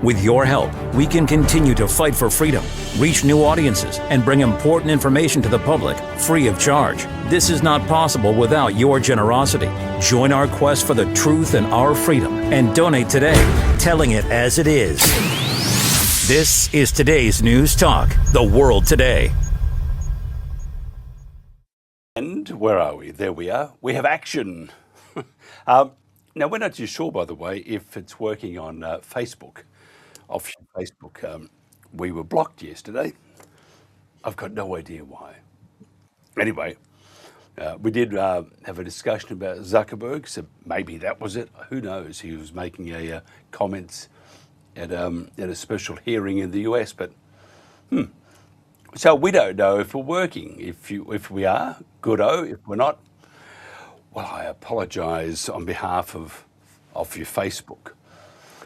With your help, we can continue to fight for freedom, reach new audiences, and bring important information to the public free of charge. This is not possible without your generosity. Join our quest for the truth and our freedom and donate today, telling it as it is. This is today's News Talk, The World Today. And where are we? There we are. We have action. Now, we're not too sure, by the way, if it's working on Facebook. Off Facebook. We were blocked yesterday. I've got no idea why. Anyway, we did have a discussion about Zuckerberg, so maybe that was it. Who knows? He was making a comments at a special hearing in the US, but so we don't know if we're working. If we are, good-o. If we're not, well, I apologise on behalf of your Facebook.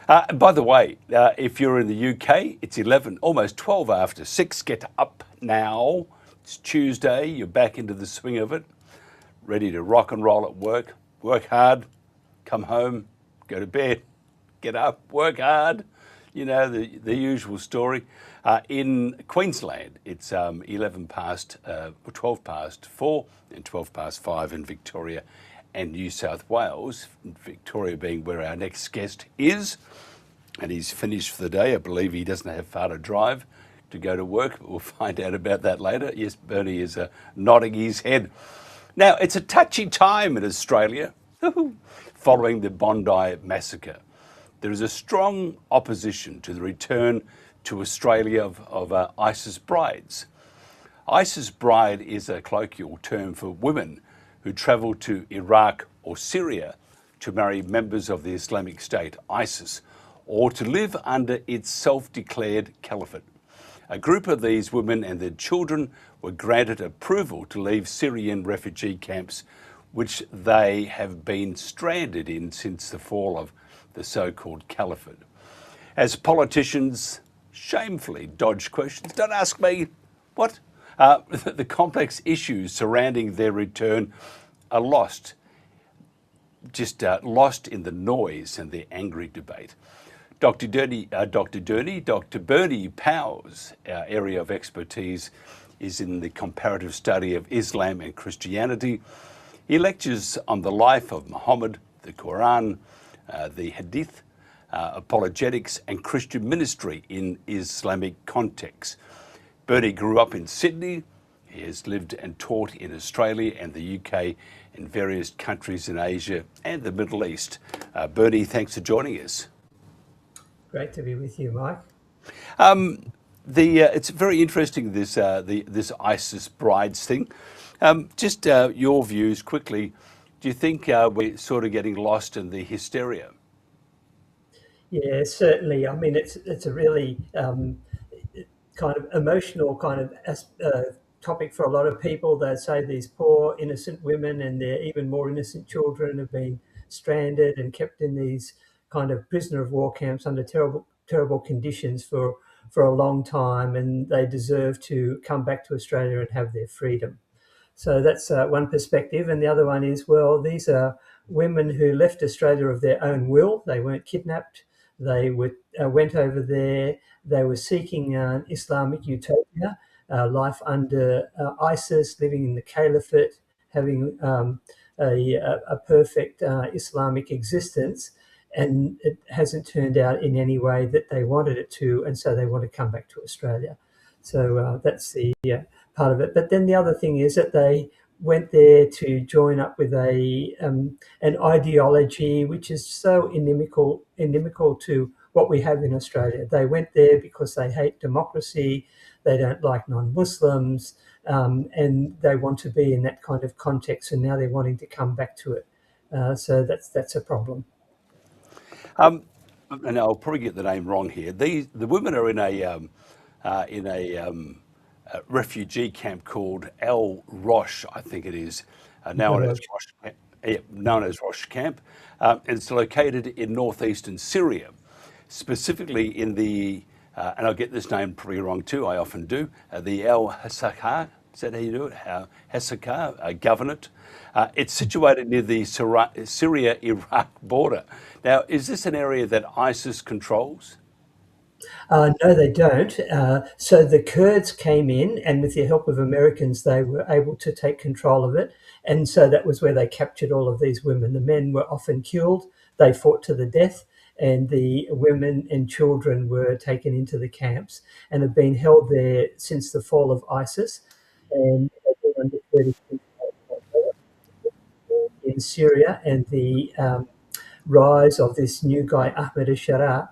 By the way, if you're in the UK, it's 11, almost 12 after 6. Get up now. It's Tuesday. You're back into the swing of it, ready to rock and roll at work. Work hard, come home, go to bed, get up, work hard. You know, the usual story. In Queensland, it's 12 past 4 and 12 past 5 in Victoria and New South Wales, Victoria being where our next guest is. And he's finished for the day. I believe he doesn't have far to drive to go to work, but we'll find out about that later. Yes, Bernie is nodding his head. Now, it's a touchy time in Australia following the Bondi massacre. There is a strong opposition to the return to Australia of ISIS brides. ISIS bride is a colloquial term for women who travel to Iraq or Syria to marry members of the Islamic State, ISIS, or to live under its self-declared caliphate. A group of these women and their children were granted approval to leave Syrian refugee camps, which they have been stranded in since the fall of the so-called caliphate. As politicians shamefully dodge questions, don't ask me, what? The complex issues surrounding their return are lost in the noise and the angry debate. Dr. Bernie Powell's area of expertise is in the comparative study of Islam and Christianity. He lectures on the life of Muhammad, the Qur'an, the Hadith, Apologetics and Christian ministry in Islamic context. Bernie grew up in Sydney. He has lived and taught in Australia and the UK and various countries in Asia and the Middle East. Bernie, thanks for joining us. Great to be with you, Mike. It's very interesting, this ISIS brides thing. Just your views quickly. Do you think we're sort of getting lost in the hysteria? Yeah, certainly. I mean, it's a really kind of emotional kind of topic for a lot of people. They say these poor innocent women and their even more innocent children have been stranded and kept in these kind of prisoner of war camps under terrible conditions for a long time, and they deserve to come back to Australia and have their freedom. So that's one perspective. And the other one is, well, these are women who left Australia of their own will. They weren't kidnapped. They went over there. They were seeking an Islamic utopia, life under ISIS, living in the caliphate, having a perfect Islamic existence. And it hasn't turned out in any way that they wanted it to, and so they want to come back to Australia. So that's the part of it. But then the other thing is that they went there to join up with an ideology which is so inimical to what we have in Australia. They went there because they hate democracy, they don't like non-Muslims, and they want to be in that kind of context, and now they're wanting to come back to it. So that's a problem. And I'll probably get the name wrong here. The women are in a refugee camp called El Rosh, I think it is, known as Rosh Camp. And it's located in northeastern Syria, specifically in the, and I'll get this name probably wrong too, I often do, the El Hasakah, is that how you do it? Hasakah Governorate. It's situated near the Syria-Iraq border. Now, is this an area that ISIS controls? No, they don't. So the Kurds came in, and with the help of Americans, they were able to take control of it. And so that was where they captured all of these women. The men were often killed, they fought to the death, and the women and children were taken into the camps and have been held there since the fall of ISIS. And they've been under 36 in Syria, and the rise of this new guy, Ahmed al-Sharaa,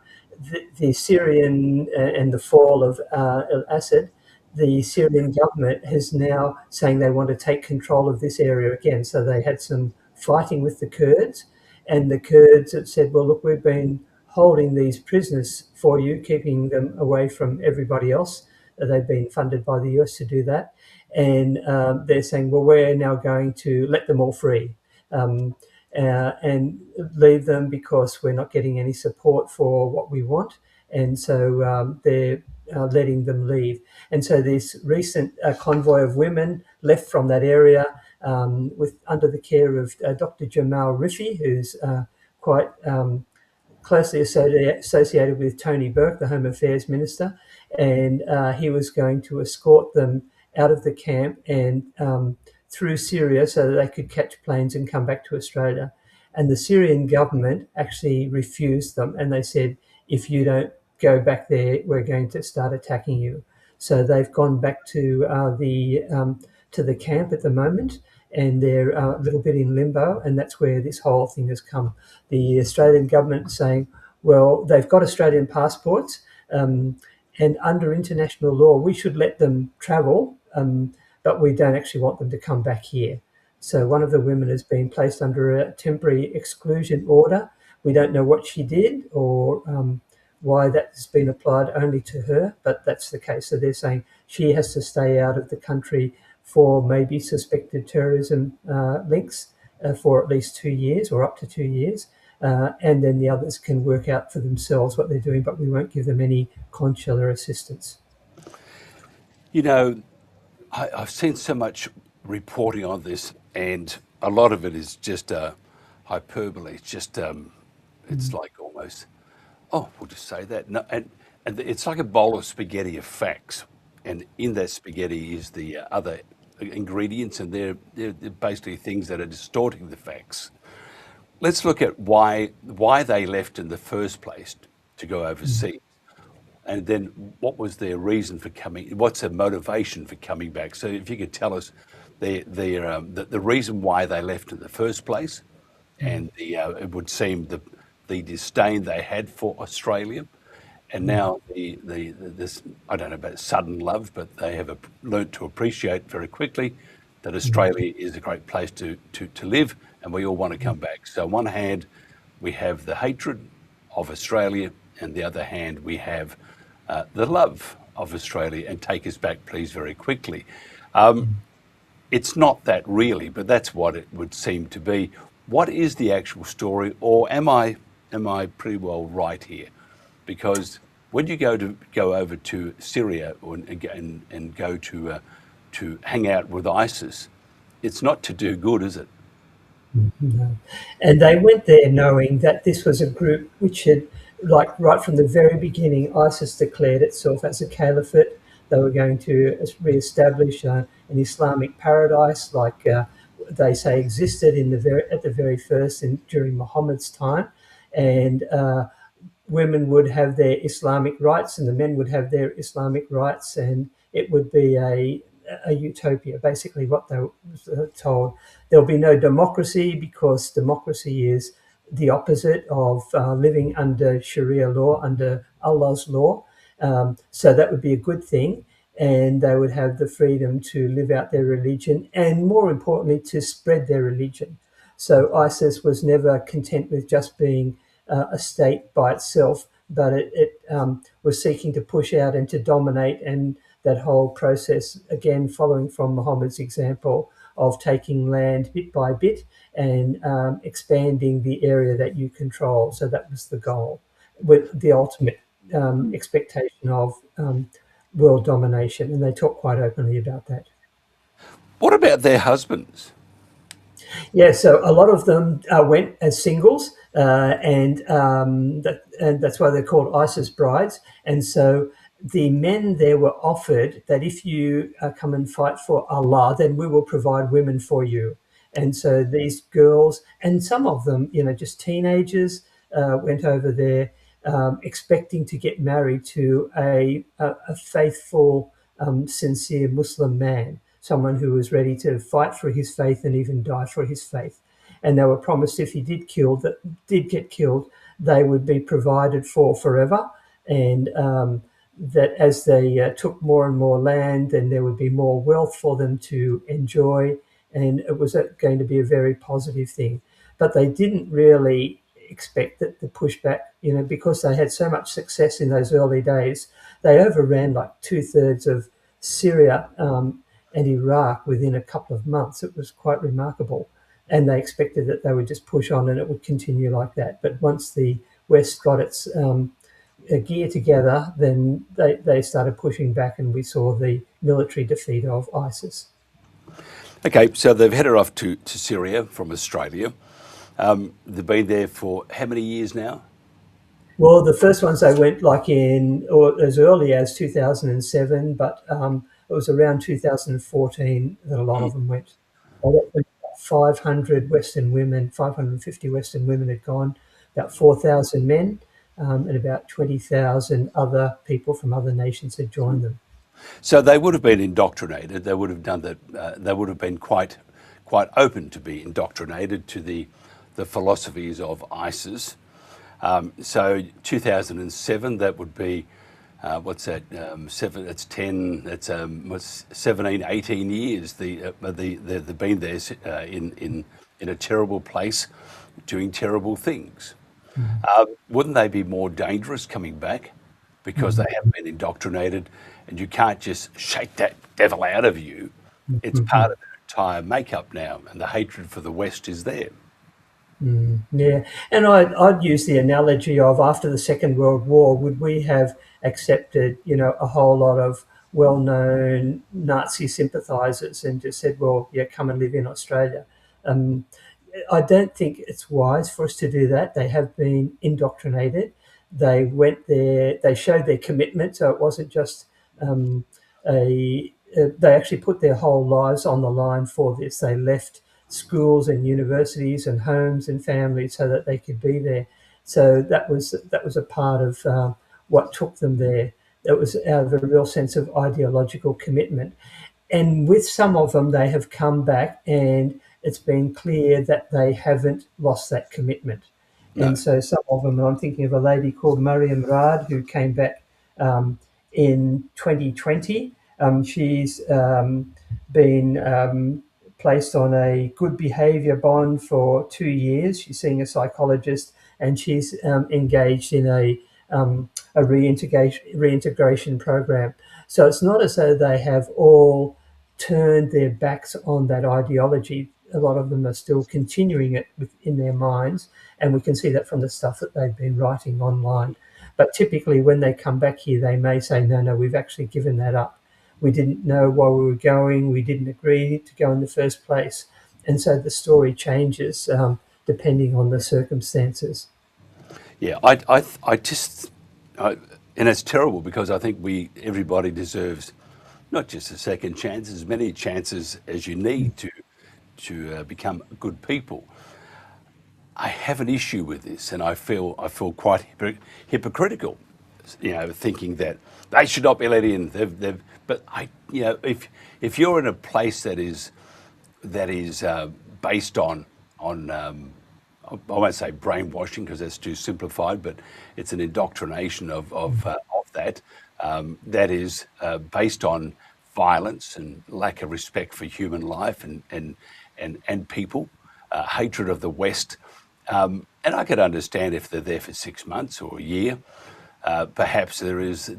the Syrian and the fall of al-Assad, the Syrian government is now saying they want to take control of this area again. So they had some fighting with the Kurds, and the Kurds have said, well, look, we've been holding these prisoners for you, keeping them away from everybody else. They've been funded by the US to do that. And they're saying, well, we're now going to let them all free. And leave them because we're not getting any support for what we want. And so they're letting them leave. And so this recent convoy of women left from that area with under the care of Dr. Jamal Rifi, who's quite closely associated with Tony Burke, the Home Affairs Minister, and he was going to escort them out of the camp and through Syria so that they could catch planes and come back to Australia. And the Syrian government actually refused them, and they said, if you don't go back there, we're going to start attacking you. So they've gone back to the camp at the moment, and they're a little bit in limbo, and that's where this whole thing has come. The Australian government saying, well, they've got Australian passports, and under international law, we should let them travel, but we don't actually want them to come back here. So one of the women has been placed under a temporary exclusion order. We don't know what she did or why that's been applied only to her, but that's the case. So they're saying she has to stay out of the country for maybe suspected terrorism links for at least 2 years or up to 2 years. And then the others can work out for themselves what they're doing, but we won't give them any consular assistance. You know, I've seen so much reporting on this, and a lot of it is just hyperbole. It's just, it's like almost, oh, we'll just say that. No, and it's like a bowl of spaghetti of facts, and in that spaghetti is the other ingredients, and they're basically things that are distorting the facts. Let's look at why they left in the first place to go overseas. And then what was their reason for coming? What's their motivation for coming back? So if you could tell us the reason why they left in the first place, and it would seem the disdain they had for Australia, and now this, I don't know about sudden love, but they have learnt to appreciate very quickly that Australia is a great place to live, and we all want to come back. So on one hand, we have the hatred of Australia, and the other hand, we have the love of Australia, and take us back, please, very quickly. It's not that really, but that's what it would seem to be. What is the actual story, or am I pretty well right here? Because when you go over to Syria and go to hang out with ISIS, it's not to do good, is it? No. And they went there knowing that this was a group which had, like right from the very beginning, ISIS declared itself as a caliphate. They were going to re-establish an Islamic paradise, like they say existed at the very first during Muhammad's time, and women would have their Islamic rights, and the men would have their Islamic rights, and it would be a utopia, basically what they were told. There'll be no democracy because democracy is the opposite of living under Sharia law, under Allah's law. So that would be a good thing. And they would have the freedom to live out their religion and, more importantly, to spread their religion. So ISIS was never content with just being a state by itself, but it was seeking to push out and to dominate, and that whole process, again, following from Muhammad's example of taking land bit by bit and expanding the area that you control. So that was the goal, with the ultimate expectation of world domination. And they talk quite openly about that. What about their husbands? Yeah, so a lot of them went as singles. and that's why they're called ISIS brides. And so the men there were offered that if you come and fight for Allah, then we will provide women for you. And so these girls, and some of them, just teenagers, went over there expecting to get married to a faithful, sincere Muslim man, someone who was ready to fight for his faith and even die for his faith. And they were promised if he did get killed, they would be provided for forever, and that as they took more and more land, then there would be more wealth for them to enjoy, and it was going to be a very positive thing. But they didn't really expect that the pushback, because they had so much success in those early days, they overran like 2/3 of Syria and Iraq within a couple of months. It was quite remarkable. And they expected that they would just push on and it would continue like that. But once the West got its gear together, then they started pushing back, and we saw the military defeat of ISIS. Okay, so they've headed off to Syria from Australia. They've been there for how many years now? Well, the first ones they went or as early as 2007, but it was around 2014 that a lot of them went. Well, that went about 500 Western women, 550 Western women had gone, about 4,000 men, and about 20,000 other people from other nations had joined them. So they would have been indoctrinated. They would have done that. They would have been quite open to be indoctrinated to the philosophies of ISIS. So 2007, that would be, what's that? Seven. It's 10. It's 17, 18 years. They've been there in a terrible place, doing terrible things. Wouldn't they be more dangerous coming back because they have been indoctrinated, and you can't just shake that devil out of you? It's part of their entire makeup now, and the hatred for the West is there. Yeah, and I'd use the analogy of after the Second World War, would we have accepted, a whole lot of well-known Nazi sympathisers and just said, well, yeah, come and live in Australia? I don't think it's wise for us to do that. They have been indoctrinated. They went there, they showed their commitment, so it wasn't just they actually put their whole lives on the line for this. They left schools and universities and homes and families so that they could be there. So that was a part of what took them there. It was out of a real sense of ideological commitment. And with some of them, they have come back, and it's been clear that they haven't lost that commitment. No. And so some of them, and I'm thinking of a lady called Mariam Rad, who came back in 2020. She's been placed on a good behaviour bond for 2 years. She's seeing a psychologist, and she's engaged in a reintegration program. So it's not as though they have all turned their backs on that ideology. A lot of them are still continuing it in their minds, and we can see that from the stuff that they've been writing online. But typically when they come back here, they may say, no, we've actually given that up. We didn't know why we were going. We didn't agree to go in the first place. And so the story changes depending on the circumstances. Yeah, and it's terrible because I think everybody deserves not just a second chance, as many chances as you need to become good people. I have an issue with this, and I feel quite hypocritical, thinking that they should not be let in. But if you're in a place that is based on I won't say brainwashing because that's too simplified, but it's an indoctrination of that that is based on violence and lack of respect for human life and people, hatred of the West. And I could understand if they're there for 6 months or a year, perhaps there is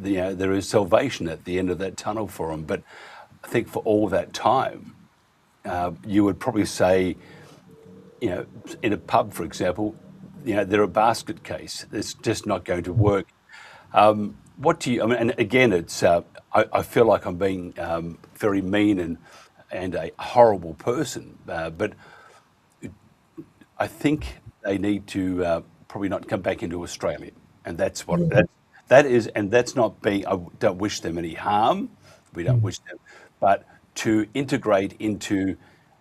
salvation at the end of that tunnel for them. But I think for all that time, you would probably say, in a pub, for example, they're a basket case. It's just not going to work. What do you? I mean, and again, it's. I feel like I'm being very mean and a horrible person, but I think they need to probably not come back into Australia, and that's what that is. And that's not being. I don't wish them any harm. We don't wish them, but to integrate into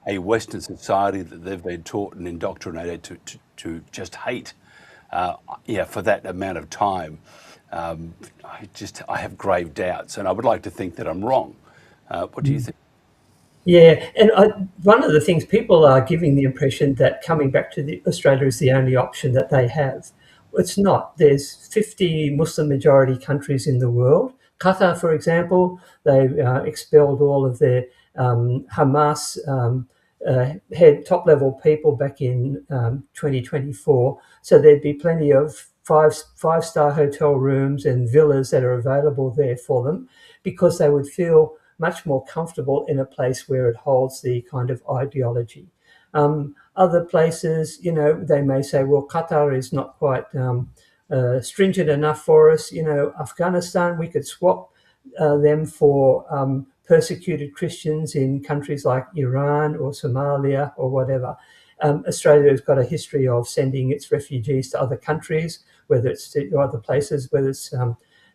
a Western society that they've been taught and indoctrinated to just hate, for that amount of time. I have grave doubts, and I would like to think that I'm wrong. What do you think? Yeah, and one of the things people are giving the impression that coming back to Australia is the only option that they have. It's not. There's 50 Muslim majority countries in the world. Qatar, for example, they expelled all of their Hamas head top level people back in 2024. So there'd be plenty of five-star hotel rooms and villas that are available there for them, because they would feel much more comfortable in a place where it holds the kind of ideology. Other places, they may say, well, Qatar is not quite stringent enough for us. Afghanistan, we could swap them for persecuted Christians in countries like Iran or Somalia or whatever. Australia has got a history of sending its refugees to other countries, whether it's to other places, whether it's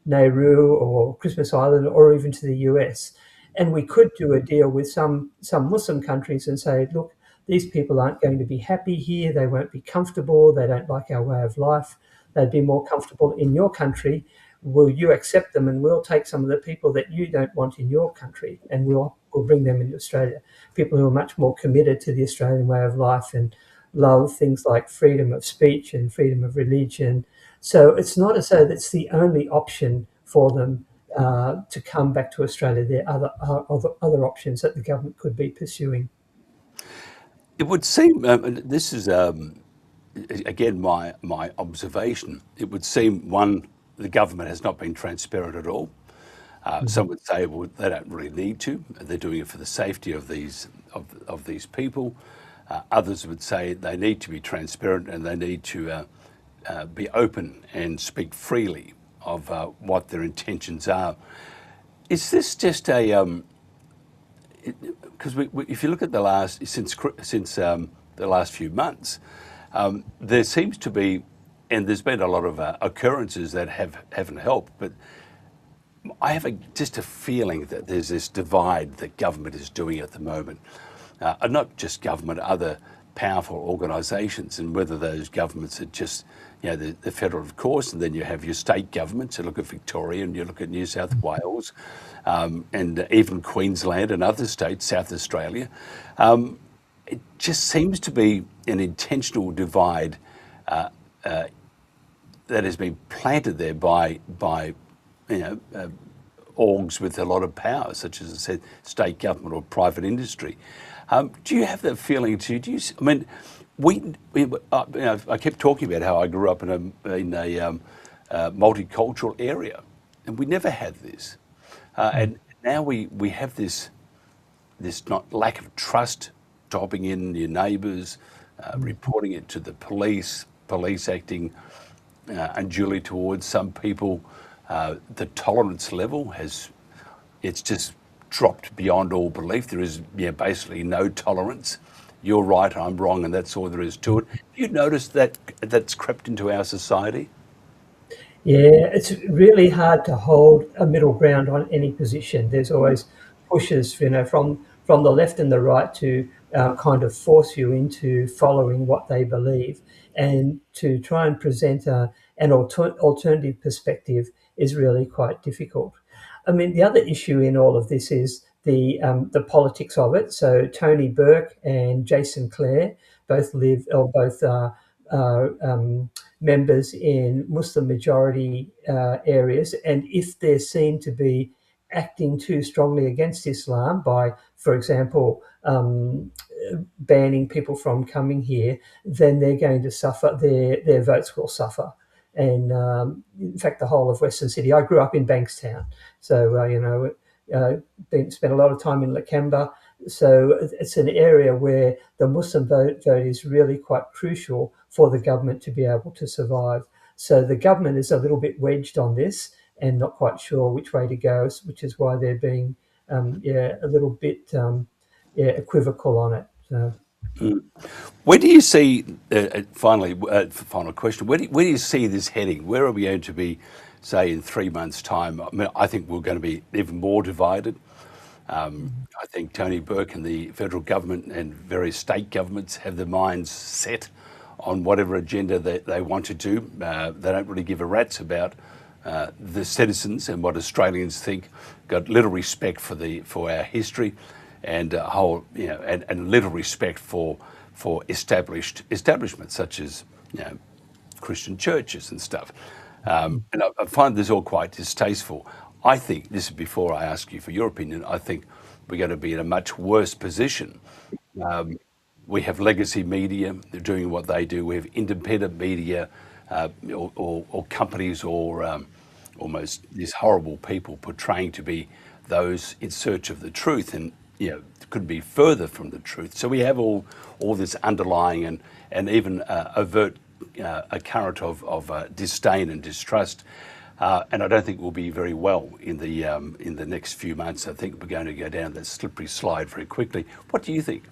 Nauru or Christmas Island, or even to the US. And we could do a deal with some Muslim countries and say, look, these people aren't going to be happy here. They won't be comfortable. They don't like our way of life. They'd be more comfortable in your country. Will you accept them? And we'll take some of the people that you don't want in your country, and we'll bring them into Australia. People who are much more committed to the Australian way of life and love things like freedom of speech and freedom of religion. So it's not as though that's the only option for them to come back to Australia. There are other options that the government could be pursuing. It would seem, this is again my observation. It would seem, one, the government has not been transparent at all. Some would say, well, they don't really need to. They're doing it for the safety of these people. Others would say they need to be transparent and they need to be open and speak freely of what their intentions are. Is this just a because if you look at the last since the last few months, there seems to be, and there's been a lot of occurrences that haven't helped, but I have just a feeling that there's this divide that government is doing at the moment, and not just government, other powerful organisations, and whether those governments are just, the federal, of course, and then you have your state governments. You look at Victoria and you look at New South Wales, and even Queensland and other states, South Australia. It just seems to be an intentional divide that has been planted there by orgs with a lot of power, such as I said, state government or private industry. Do you have that feeling too? I kept talking about how I grew up in a multicultural area, and we never had this. And now we have this not lack of trust, dropping in your neighbours, reporting it to the police acting unduly towards some people. The tolerance level it's just dropped beyond all belief. There is basically no tolerance. You're right, I'm wrong, and that's all there is to it. Have you noticed that that's crept into our society? Yeah, it's really hard to hold a middle ground on any position. There's always pushes, from the left and the right to kind of force you into following what they believe, and to try and present an alternative perspective is really quite difficult. I mean, the other issue in all of this is the politics of it. So Tony Burke and Jason Clare both members in Muslim majority areas, and if they're seen to be acting too strongly against Islam by, for example, banning people from coming here, then they're going to suffer. Their votes will suffer. And in fact, the whole of Western Sydney. I grew up in Bankstown, so spent a lot of time in Lakemba. So it's an area where the Muslim vote is really quite crucial for the government to be able to survive. So the government is a little bit wedged on this and not quite sure which way to go, which is why they're being a little bit equivocal on it. So. Where do you see, final question, where do you see this heading? Where are we going to be, say, in 3 months' time? I mean, I think we're going to be even more divided. I think Tony Burke and the federal government and various state governments have their minds set on whatever agenda they want to do. They don't really give a rat's about the citizens and what Australians think. Got little respect for our history, and and little respect for establishments such as Christian churches and stuff. And I find this all quite distasteful. I think, this is before I ask you for your opinion, I think we're going to be in a much worse position. We have legacy media, they're doing what they do. We have independent media or companies or almost these horrible people portraying to be those in search of the truth, and could be further from the truth. So we have all this underlying and even overt a current of disdain and distrust. And I don't think we'll be very well in the next few months. I think we're going to go down that slippery slide very quickly. What do you think?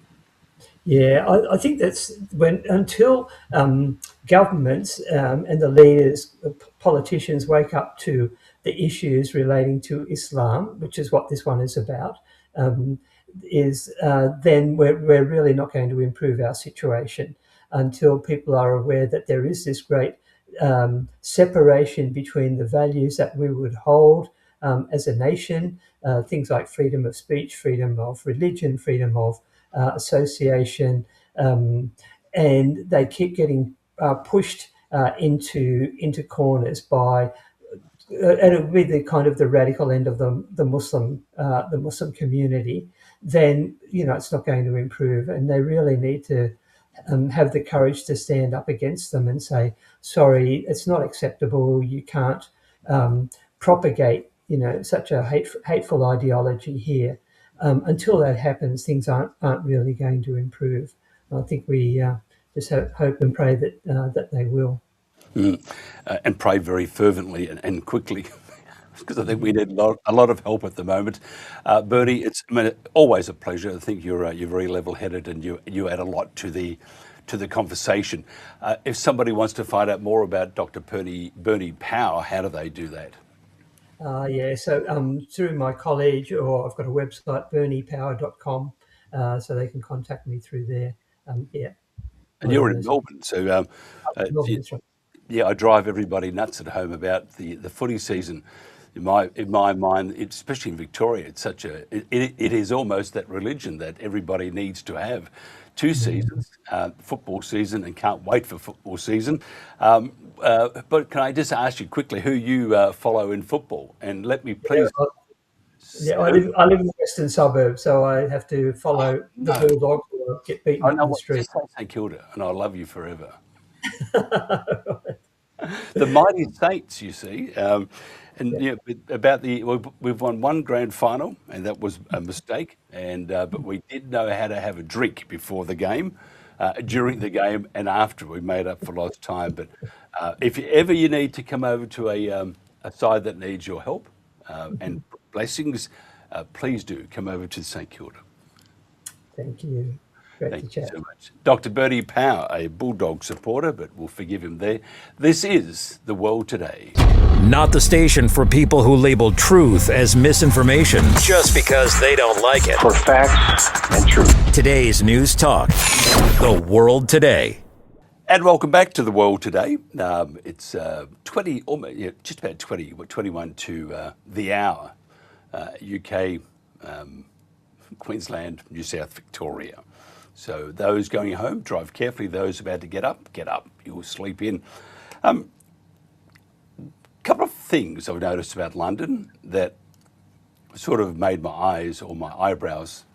Yeah, I think that's until governments and the leaders, politicians wake up to the issues relating to Islam, which is what this one is about, then we're really not going to improve our situation until people are aware that there is this great separation between the values that we would hold as a nation, things like freedom of speech, freedom of religion, freedom of association, and they keep getting pushed into corners by, and it would be the kind of the radical end of the Muslim community. Then it's not going to improve, and they really need to have the courage to stand up against them and say, sorry, it's not acceptable. You can't propagate such a hateful ideology here. Until that happens, things aren't really going to improve. I think we just hope and pray that they will. And pray very fervently and quickly, because I think we need a lot of help at the moment. Bernie, it's always a pleasure. I think you're very level-headed, and you add a lot to the conversation. If somebody wants to find out more about Dr. Bernie Power, how do they do that? So through my college, or I've got a website, berniepower.com, so they can contact me through there. And you're in Melbourne, so I drive everybody nuts at home about the footy season. In my mind, especially in Victoria, it's it is almost that religion that everybody needs to have. 2 seasons, football season, and can't wait for football season. But can I just ask you quickly who you follow in football? And let me please... I live in the western suburbs, so I have to follow the Bulldogs or get beaten in the street. Just say St Kilda, and I love you forever. The mighty Saints, you see. We've won one grand final, and that was a mistake. And but we did know how to have a drink before the game, during the game, and after. We made up for lost time. But if ever you need to come over to a side that needs your help and blessings, please do come over to St Kilda. Thank you. Thank you so much. Dr. Bernie Power, a Bulldog supporter, but we'll forgive him there. This is The World Today. Not the station for people who label truth as misinformation just because they don't like it. For facts and truth. Today's News Talk. The World Today. And welcome back to The World Today. It's 21 to the hour, UK, Queensland, New South Victoria. So those going home, drive carefully. Those about to get up. You'll sleep in. Couple of things I've noticed about London that sort of made my eyes or my eyebrows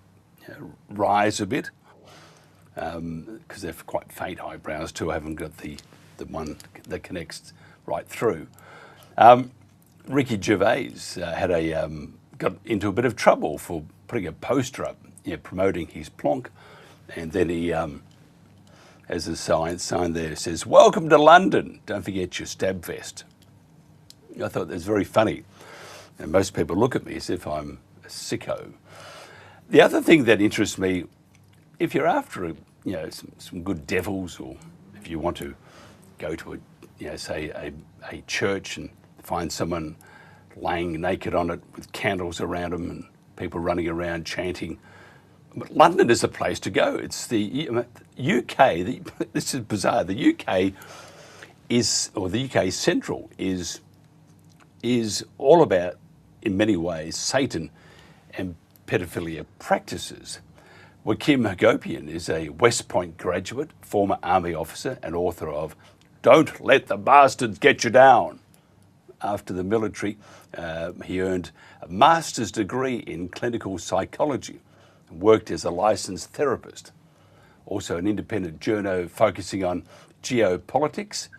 rise a bit, because they're quite faint eyebrows too. I haven't got the one that connects right through. Ricky Gervais got into a bit of trouble for putting a poster up, promoting his plonk. And then he has a sign there that says, "Welcome to London. Don't forget your stab vest." I thought that's very funny. And most people look at me as if I'm a sicko. The other thing that interests me, if you're after some good devils, or if you want to go to a church and find someone laying naked on it with candles around them and people running around chanting. But London is the place to go. It's the UK. This is bizarre. The UK the UK Central is all about, in many ways, Satan and pedophilia practices. Wakim Hagopian is a West Point graduate, former army officer, and author of "Don't Let the Bastards Get You Down." After the military, he earned a master's degree in clinical psychology and worked as a licensed therapist. Also an independent journo focusing on geopolitics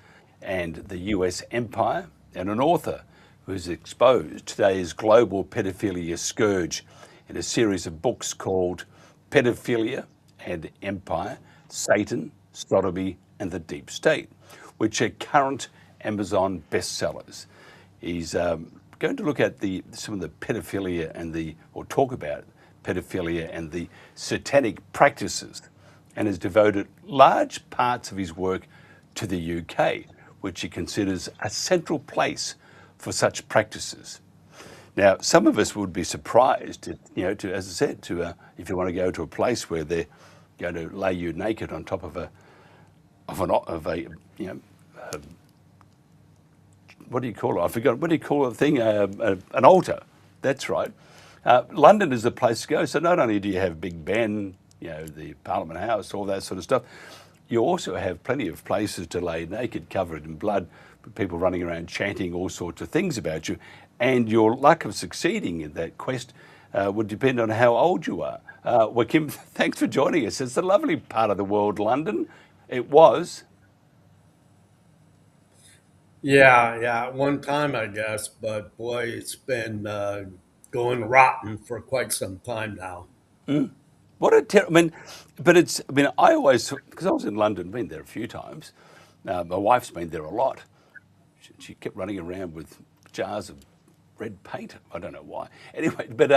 and the US empire, and an author who's exposed today's global pedophilia scourge in a series of books called Pedophilia and Empire, Satan, Sodomy and the Deep State, which are current Amazon bestsellers. He's going to look at some of the pedophilia or talk about pedophilia and the satanic practices, and has devoted large parts of his work to the UK, which he considers a central place for such practices. Now, some of us would be surprised, as I said, if you want to go to a place where they're going to lay you naked on top of a what do you call it? I forgot. What do you call the thing? An altar. That's right. London is the place to go. So not only do you have Big Ben, the Parliament House, all that sort of stuff, you also have plenty of places to lay naked, covered in blood, people running around chanting all sorts of things about you. And your luck of succeeding in that quest would depend on how old you are. Wakim, thanks for joining us. It's a lovely part of the world, London. It was. Yeah, at one time, I guess, but boy, it's been going rotten for quite some time now. What a I always, because I was in London, been there a few times. My wife's been there a lot. She kept running around with jars of red paint. I don't know why. Anyway, but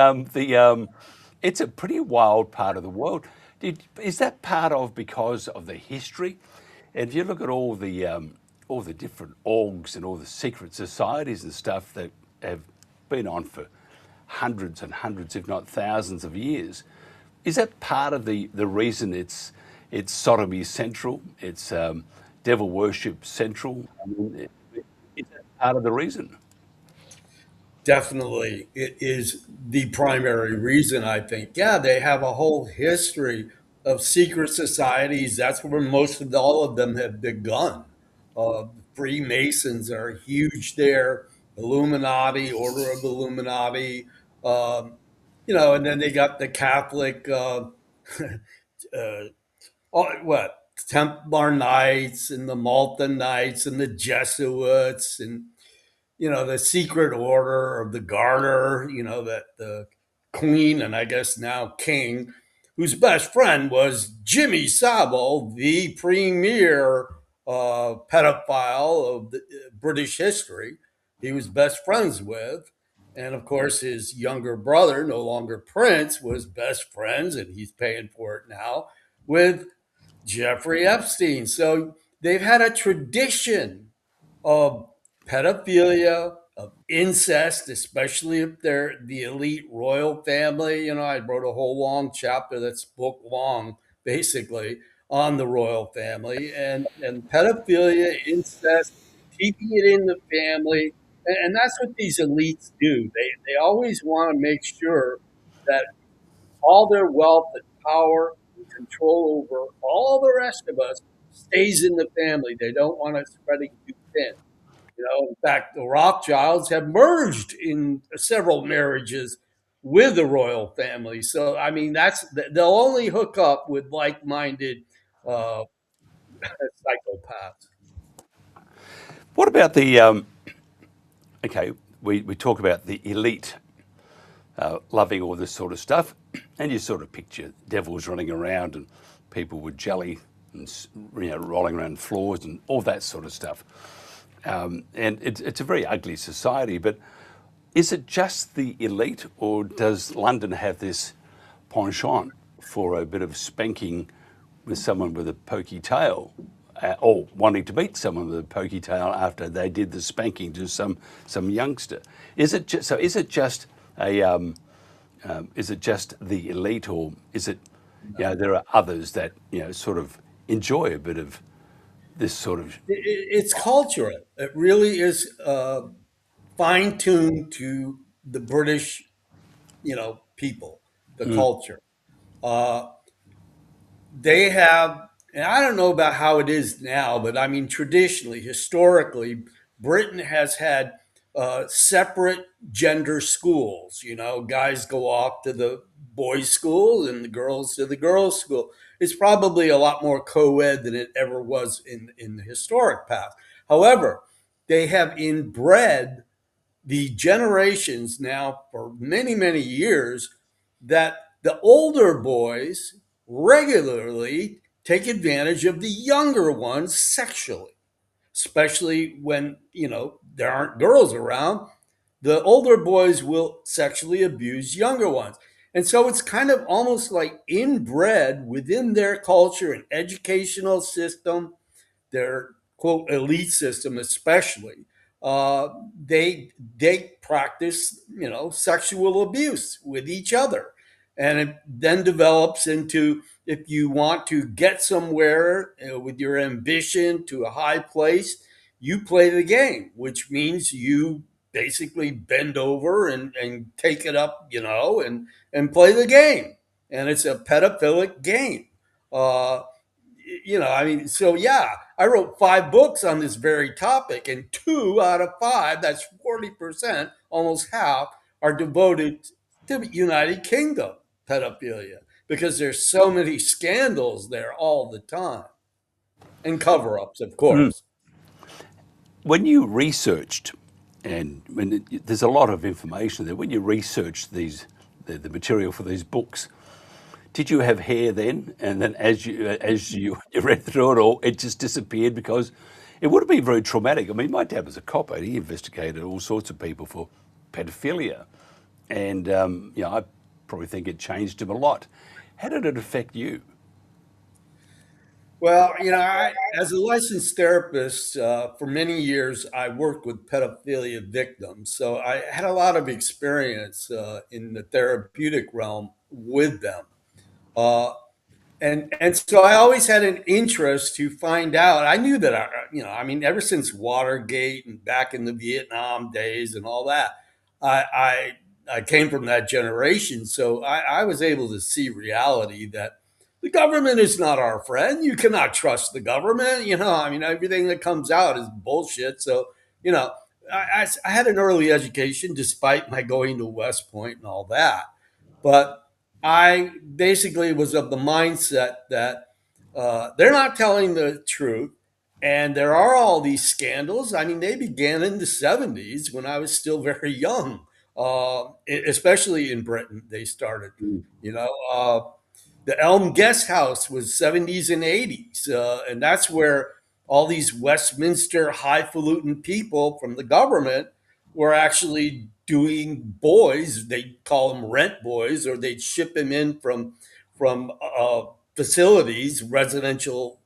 it's a pretty wild part of the world. Is that part of because of the history? And if you look at all the different orgs and all the secret societies and stuff that have been on for hundreds and hundreds, if not thousands of years, is that part of the reason it's sodomy central, it's devil worship central? I mean, is that part of the reason? Definitely, it is the primary reason, I think. Yeah, they have a whole history of secret societies. That's where most of all of them have begun. Freemasons are huge there, Illuminati, Order of Illuminati, um, and then they got the Catholic, uh, what, Templar Knights and the Malta Knights and the Jesuits and the secret order of the garter, that the queen and I guess now king, whose best friend was Jimmy Savile, the premier pedophile of the British history. He was best friends with. And of course, his younger brother, no longer Prince, was best friends, and he's paying for it now, with Jeffrey Epstein. So they've had a tradition of pedophilia, of incest, especially if they're the elite royal family. I wrote a whole long chapter that's book long, basically, on the royal family and pedophilia, incest, keeping it in the family. And that's what these elites do. They always want to make sure that all their wealth and power and control over all the rest of us stays in the family. They don't want it spreading too thin. In fact, the Rothschilds have merged in several marriages with the royal family. So, I mean, they'll only hook up with like-minded uh, psychopaths. What about okay, we talk about the elite loving all this sort of stuff, and you sort of picture devils running around and people with jelly and rolling around floors and all that sort of stuff. And it's a very ugly society, but is it just the elite, or does London have this penchant for a bit of spanking with someone with a pokey tail, or wanting to beat someone with a pokey tail after they did the spanking to some youngster. Is it just, so? Is it just a is it just the elite, or is it, there are others that sort of enjoy a bit of this sort of? It's cultural. It really is fine tuned to the British, people, the culture. Uh, they have, and I don't know about how it is now, but I mean, traditionally, historically, Britain has had separate gender schools. Guys go off to the boys' school and the girls to the girls' school. It's probably a lot more co-ed than it ever was in the historic past. However, they have inbred the generations now for many, many years that the older boys regularly take advantage of the younger ones sexually, especially when, there aren't girls around. The older boys will sexually abuse younger ones. And so it's kind of almost like inbred within their culture and educational system, their quote elite system especially. They practice sexual abuse with each other, and it then develops into, if you want to get somewhere with your ambition to a high place, you play the game, which means you basically bend over and take it up, and play the game, and it's a pedophilic game. uh, I mean, so yeah, I wrote 5 books on this very topic, and 2 out of 5, that's 40%, almost half, are devoted to the United Kingdom pedophilia, because there's so many scandals there all the time, and cover-ups, of course. When you researched, and there's a lot of information there, when you researched the material for these books, did you have hair then? And then as you read through it all, it just disappeared? Because it would have been very traumatic. I mean, my dad was a cop, and he investigated all sorts of people for pedophilia. And, I probably think it changed him a lot. How did it affect you? Well, as a licensed therapist, for many years, I worked with pedophilia victims. So I had a lot of experience in the therapeutic realm with them. Uh, and so I always had an interest to find out. I knew that I mean, ever since Watergate and back in the Vietnam days and all that, I came from that generation, so I was able to see reality that the government is not our friend. You cannot trust the government. I mean, everything that comes out is bullshit. So you know, I had an early education despite my going to West Point and all that, but I basically was of the mindset that they're not telling the truth. And there are all these scandals. I mean, they began in the 70s when I was still very young, especially in Britain, they started. You know, the Elm Guest House was 70s and 80s. And that's where all these Westminster highfalutin people from the government were actually doing boys. They'd call them rent boys, or they'd ship them in from facilities, residential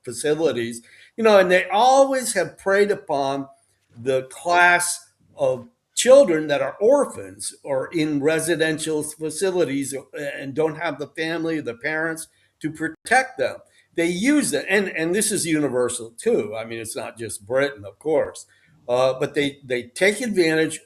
facilities. And they always have preyed upon the class of children that are orphans or in residential facilities and don't have the family, the parents to protect them. They use it, and this is universal too. I mean, it's not just Britain, of course, but they take advantage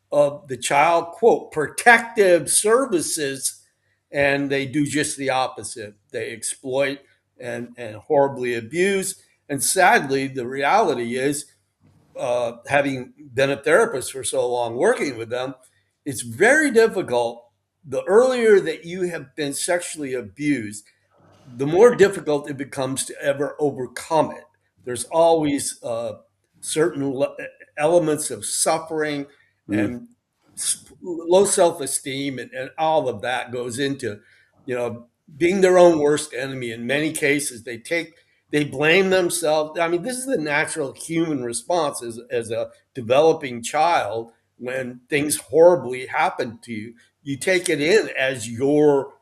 of the child, quote, protective services, and they do just the opposite. They exploit and horribly abuse. And sadly, the reality is, having been a therapist for so long, working with them, it's very difficult. The earlier that you have been sexually abused, the more difficult it becomes to ever overcome it. There's always certain elements of suffering Mm. and low self-esteem, and all of that goes into, being their own worst enemy. In many cases, they blame themselves. I mean, this is the natural human response as a developing child. When things horribly happen to you, you take it in as your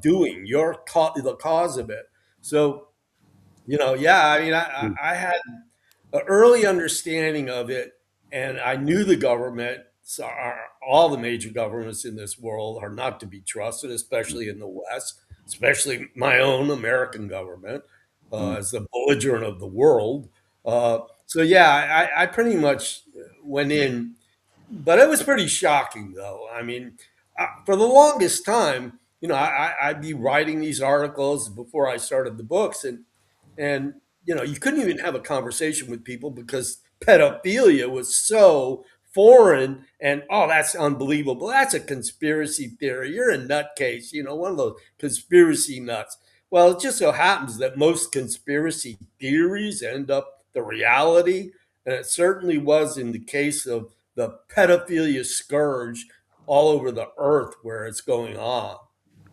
doing, the cause of it. So, yeah, I mean, I had an early understanding of it, and I knew the government, all the major governments in this world are not to be trusted, especially in the West, especially my own American government as the belligerent of the world. So yeah, I pretty much went in, but it was pretty shocking, though. I mean, for the longest time, I'd be writing these articles before I started the books, and you couldn't even have a conversation with people because pedophilia was so foreign, and oh, that's unbelievable, that's a conspiracy theory, you're a nutcase, one of those conspiracy nuts. Well, it just so happens that most conspiracy theories end up the reality, and it certainly was in the case of the pedophilia scourge all over the earth where it's going on.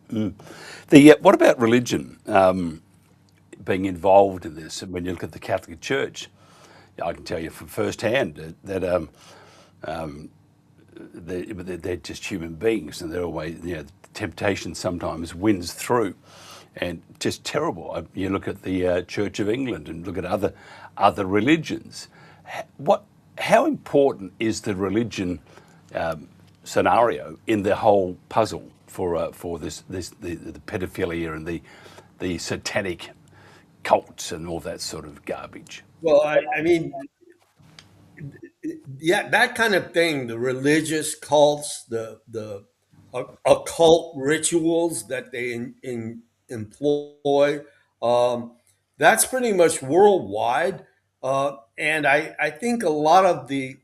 What about religion being involved in this? And when you look at the Catholic Church, I can tell you from first hand that they're just human beings, and they're always, temptation sometimes wins through, and just terrible. You look at the Church of England and look at other religions. How important is the religion scenario in the whole puzzle for the pedophilia and the satanic cults and all that sort of garbage? Well, I mean, yeah, that kind of thing, the religious cults, the occult rituals that they employ, that's pretty much worldwide. And I think a lot of the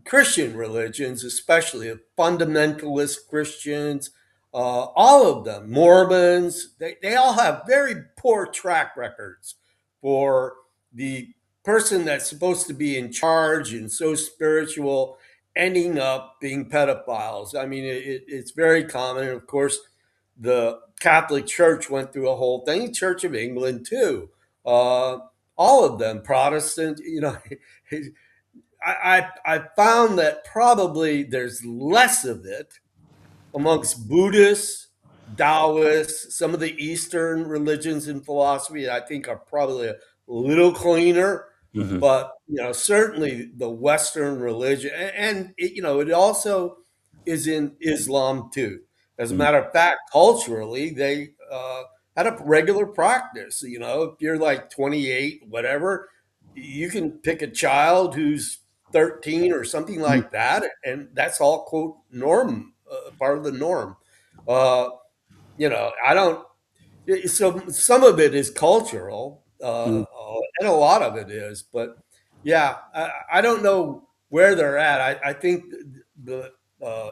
Christian religions, especially fundamentalist Christians, all of them, Mormons, they all have very poor track records for the person that's supposed to be in charge and so spiritual ending up being pedophiles. I mean, it's very common. And of course, the Catholic Church went through a whole thing, Church of England too. All of them, Protestant, I found that probably there's less of it amongst Buddhists, Taoists, some of the Eastern religions and philosophy. I think are probably a little cleaner, Hmm. but certainly the Western religion, and it also is in Islam too. As a matter of fact, culturally, they had a regular practice. If you're like 28, whatever, you can pick a child who's 13 or something like that, and that's all quote norm, part of the norm. Uh, I don't. So some of it is cultural, and a lot of it is. But yeah, I don't know where they're at. I think the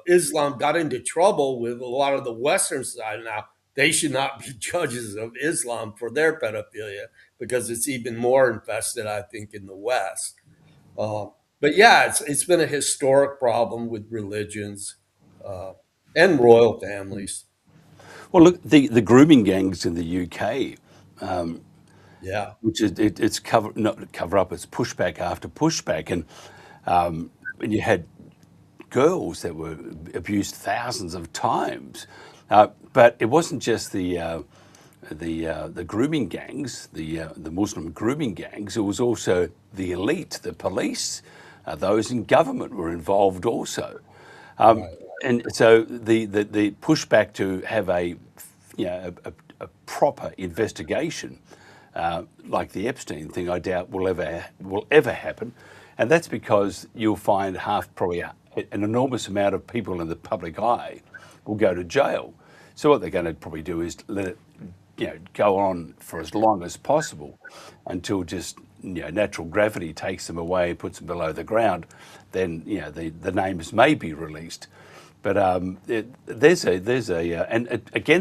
Islam got into trouble with a lot of the Western side now. They should not be judges of Islam for their pedophilia because it's even more infested, I think, in the West. Uh, but yeah, it's been a historic problem with religions uh, and royal families. Well, look, the grooming gangs in the UK, Yeah. which is it's not cover up, it's pushback after pushback, and you had girls that were abused thousands of times, but it wasn't just the grooming gangs, the Muslim grooming gangs. It was also the elite, the police, those in government were involved also. Right. And so the pushback to have a proper investigation, like the Epstein thing, I doubt will ever happen, and that's because you'll find probably an enormous amount of people in the public eye will go to jail. So what they're going to probably do is let it go on for as long as possible until just natural gravity takes them away and puts them below the ground. Then the names may be released. But again,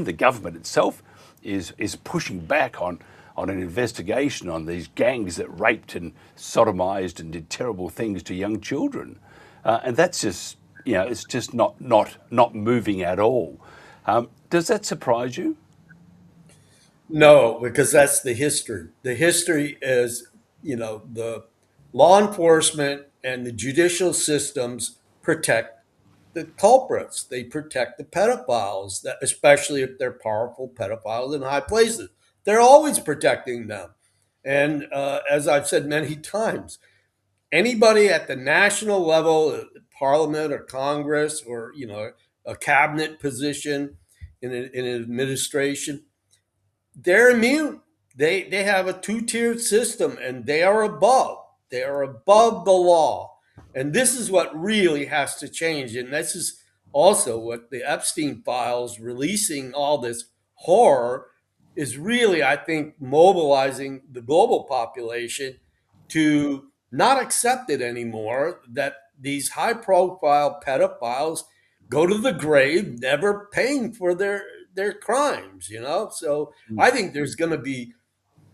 the government itself is pushing back on an investigation on these gangs that raped and sodomized and did terrible things to young children, and that's just it's just not moving at all. Does that surprise you? No, because that's the history. The history is, the law enforcement and the judicial systems protect the culprits. They protect the pedophiles, that especially if they're powerful pedophiles in high places. They're always protecting them. And as I've said many times, anybody at the national level, parliament or Congress, or a cabinet position in an administration, they're immune. They have a two-tiered system, and they are above. They are above the law. And this is what really has to change. And this is also what the Epstein files, releasing all this horror, is really, I think, mobilizing the global population to not accept it anymore, that these high-profile pedophiles go to the grave never paying for their crimes. So I think there's going to be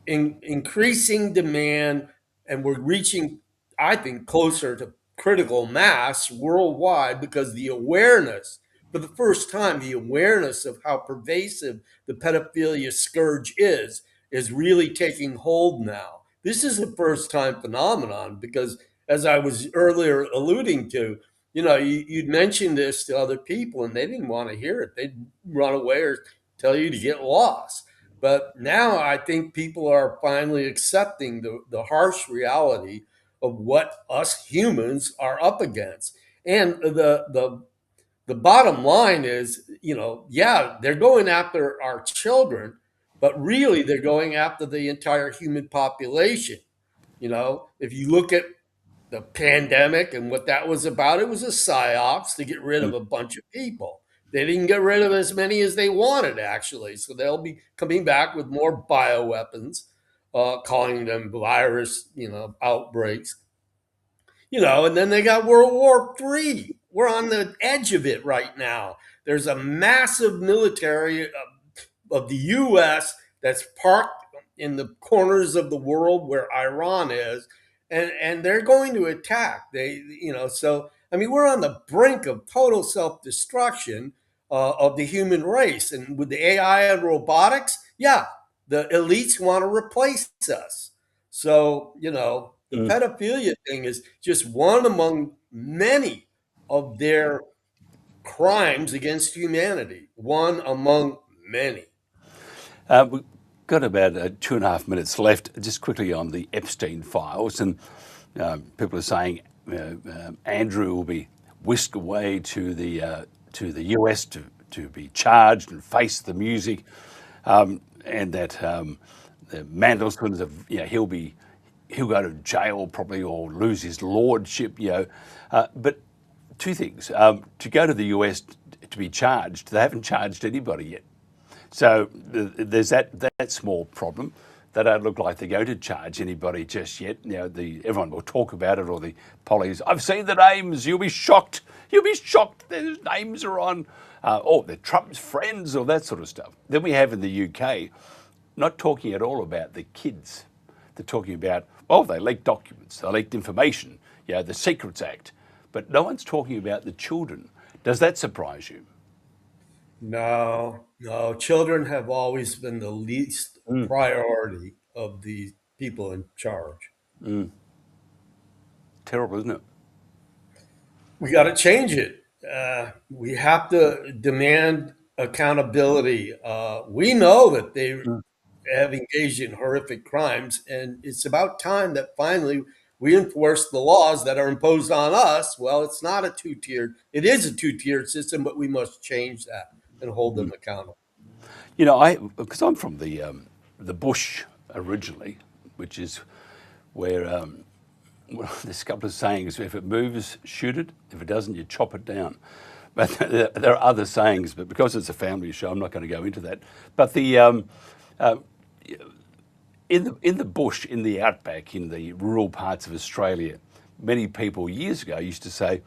increasing demand, and we're reaching, I think, closer to critical mass worldwide, because the awareness, for the first time, the awareness of how pervasive the pedophilia scourge is really taking hold now. This is a first time phenomenon because, as I was earlier alluding to, you'd mention this to other people and they didn't want to hear it. They'd run away or tell you to get lost. But now I think people are finally accepting the harsh reality of what us humans are up against. And the bottom line is, yeah, they're going after our children, but really they're going after the entire human population. If you look at the pandemic and what that was about, it was a psyops to get rid of a bunch of people. They didn't get rid of as many as they wanted, actually. So they'll be coming back with more bioweapons, calling them virus, outbreaks. And then they got World War III. We're on the edge of it right now. There's a massive military of the U.S. that's parked in the corners of the world where Iran is, and they're going to attack. So I mean, we're on the brink of total self-destruction of the human race, and with the AI and robotics, yeah, the elites want to replace us. So the pedophilia thing is just one among many of their crimes against humanity. One among many. We've got about 2.5 minutes left. Just quickly on the Epstein files, and people are saying Andrew will be whisked away to the US to be charged and face the music, and that the Mandelson's he'll go to jail probably or lose his lordship. But two things: to go to the US to be charged, they haven't charged anybody yet. So there's that small problem. They don't look like they're going to charge anybody just yet. Everyone will talk about it, or the pollies. I've seen the names. You'll be shocked. You'll be shocked. Their names are on. They're Trump's friends, or that sort of stuff. Then we have in the UK, not talking at all about the kids. They're talking about, they leaked documents, they leaked information. The Secrets Act, but no one's talking about the children. Does that surprise you? No. Children have always been the least priority of the people in charge. Terrible, isn't it? We got to change it. We have to demand accountability. We know that they have engaged in horrific crimes, and it's about time that finally we enforce the laws that are imposed on us. Well, it's not a two-tiered. It is a two-tiered system, but we must change that and hold them accountable. Because I'm from the bush originally, which is where there's a couple of sayings: if it moves, shoot it; if it doesn't, you chop it down. But there are other sayings, but because it's a family show, I'm not going to go into that. But in the bush, in the outback, in the rural parts of Australia, many people years ago used to say,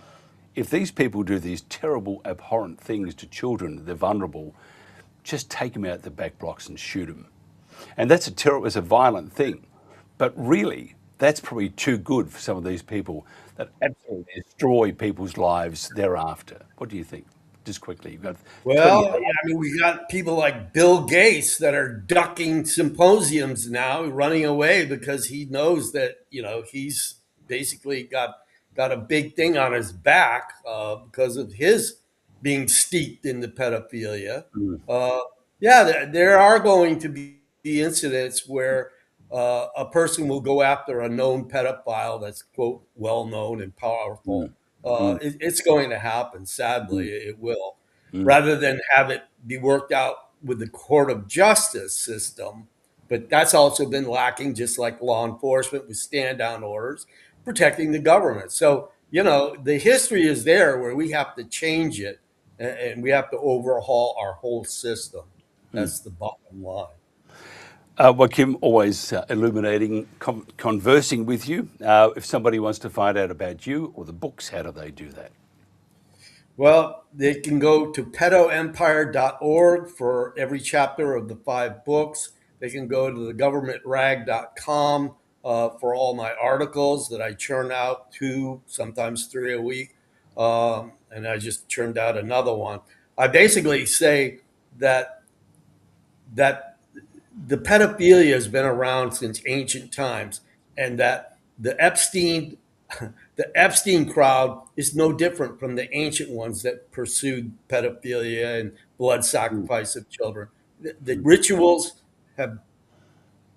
if these people do these terrible, abhorrent things to children, they're vulnerable, just take them out the back blocks and shoot them. And it's a violent thing. But really, that's probably too good for some of these people that absolutely destroy people's lives thereafter. What do you think? Just quickly. You've got We got people like Bill Gates that are ducking symposiums now, running away because he knows that, he's basically got a big thing on his back because of his being steeped in the pedophilia. There are going to be incidents where a person will go after a known pedophile that's, quote, well known and powerful. It's going to happen. Sadly, it will. Rather than have it be worked out with the court of justice system, but that's also been lacking, just like law enforcement with stand down orders, protecting the government. So, the history is there where we have to change it and we have to overhaul our whole system. That's the bottom line. Well, Kim, always illuminating, conversing with you. If somebody wants to find out about you or the books, how do they do that? Well, they can go to pedoempire.org for every chapter of the 5 books. They can go to thegovernmentrag.com for all my articles that I churn out 2, sometimes 3 a week. And I just churned out another one. I basically say that the pedophilia has been around since ancient times, and that the Epstein crowd is no different from the ancient ones that pursued pedophilia and blood sacrifice of children. The rituals have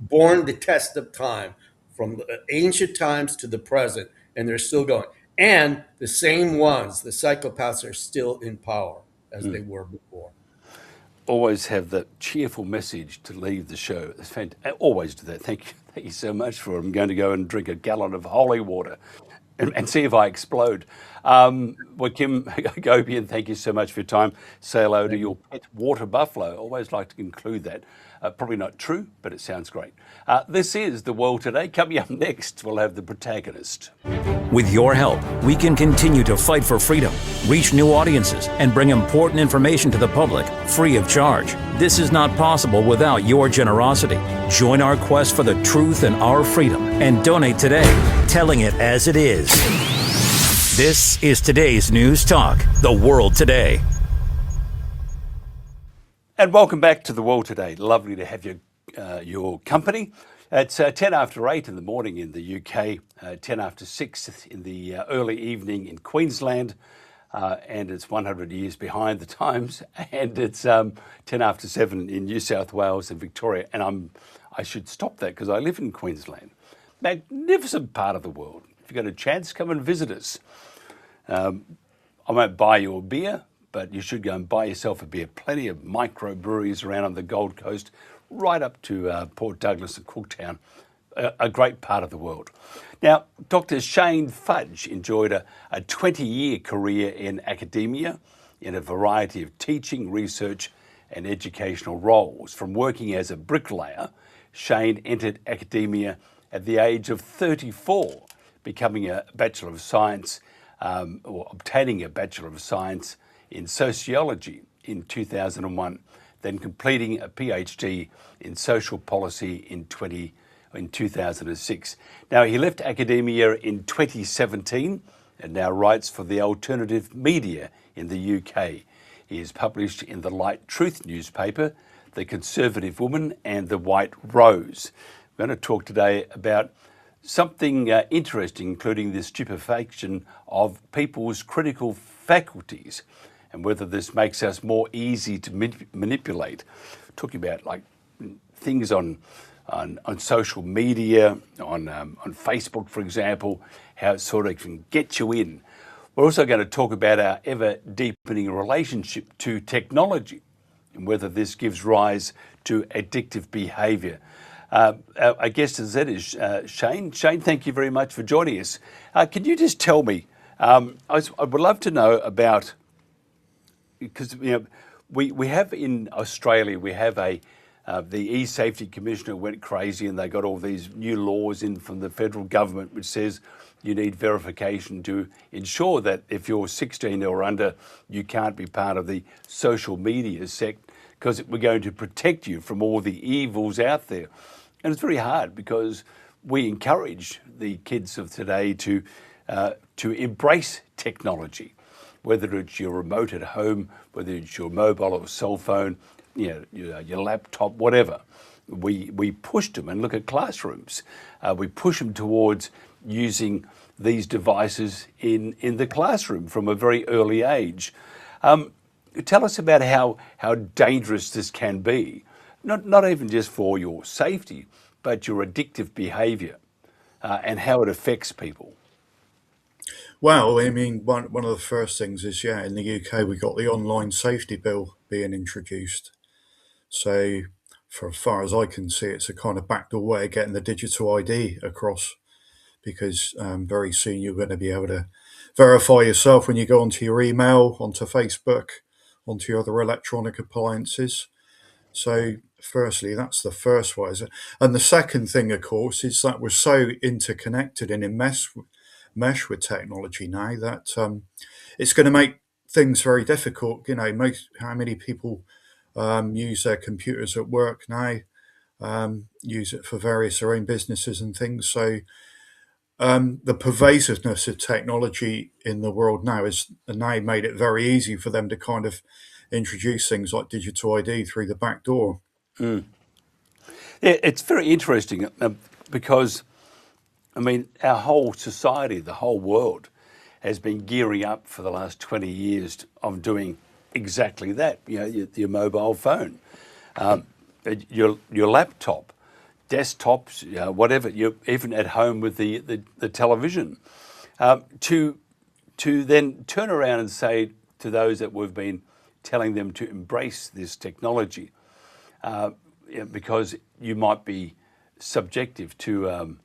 borne the test of time from the ancient times to the present, and they're still going. And the same ones, the psychopaths, are still in power as they were before. Always have the cheerful message to leave the show. It's fantastic. Always do that. Thank you so much for it. I'm going to go and drink a gallon of holy water and see if I explode. Well, Kim Gopian, thank you so much for your time. Say hello to your pet water buffalo. Always like to conclude that. Probably not true, but it sounds great. This is The World Today. Coming up next, we'll have the protagonist. With your help, we can continue to fight for freedom, reach new audiences, and bring important information to the public free of charge. This is not possible without your generosity. Join our quest for the truth and our freedom and donate today, telling it as it is. This is today's News Talk, The World Today. And welcome back to The World Today. Lovely to have your company. It's 10 after 8 in the morning in the UK, 10 after 6 in the early evening in Queensland, and it's 100 years behind the times, and it's 10 after 7 in New South Wales and Victoria. And I should stop that because I live in Queensland. Magnificent part of the world. If you got a chance, come and visit us. I won't buy you a beer, but you should go and buy yourself a beer. Plenty of microbreweries around on the Gold Coast, right up to Port Douglas and Cooktown, a great part of the world. Now, Dr. Shane Fudge enjoyed a 20-year career in academia in a variety of teaching, research and educational roles. From working as a bricklayer, Shane entered academia at the age of 34, becoming a Bachelor of Science, or obtaining a Bachelor of Science in Sociology in 2001, then completing a PhD in Social Policy in 2006. Now, he left academia in 2017 and now writes for the alternative media in the UK. He is published in the Light Truth newspaper, The Conservative Woman and The White Rose. We're going to talk today about something interesting, including the stupefaction of people's critical faculties and whether this makes us more easy to manipulate. Talking about like things on social media, on Facebook, for example, how it sort of can get you in. We're also going to talk about our ever-deepening relationship to technology and whether this gives rise to addictive behaviour. Our guest as that is Shane. Shane, thank you very much for joining us. Can you just tell me, I would love to know about, because we have in Australia, we have the e-safety commissioner went crazy and they got all these new laws in from the federal government which says you need verification to ensure that if you're 16 or under, you can't be part of the social media sect because we're going to protect you from all the evils out there. And it's very hard because we encourage the kids of today to embrace technology, whether it's your remote at home, whether it's your mobile or cell phone, your laptop, whatever. We push them, and look at classrooms. We push them towards using these devices in the classroom from a very early age. Tell us about how dangerous this can be, not even just for your safety, but your addictive behaviour and how it affects people. Well, I mean, one of the first things is, yeah, in the UK, we got the online safety bill being introduced. So, for as far as I can see, it's a kind of backdoor way of getting the digital ID across, because very soon you're going to be able to verify yourself when you go onto your email, onto Facebook, onto your other electronic appliances. So, firstly, that's the first way. And the second thing, of course, is that we're so interconnected and in mesh with technology now that it's going to make things very difficult. You know, how many people use their computers at work now, use it for various their own businesses and things. So the pervasiveness of technology in the world now has now made it very easy for them to kind of introduce things like digital ID through the back door. Yeah, it's very interesting because, I mean, our whole society, the whole world, has been gearing up for the last 20 years of doing exactly that. You know, your mobile phone, your laptop, desktops, whatever. You're even at home with the television. To then turn around and say to those that we've been telling them to embrace this technology, because you might be subjective to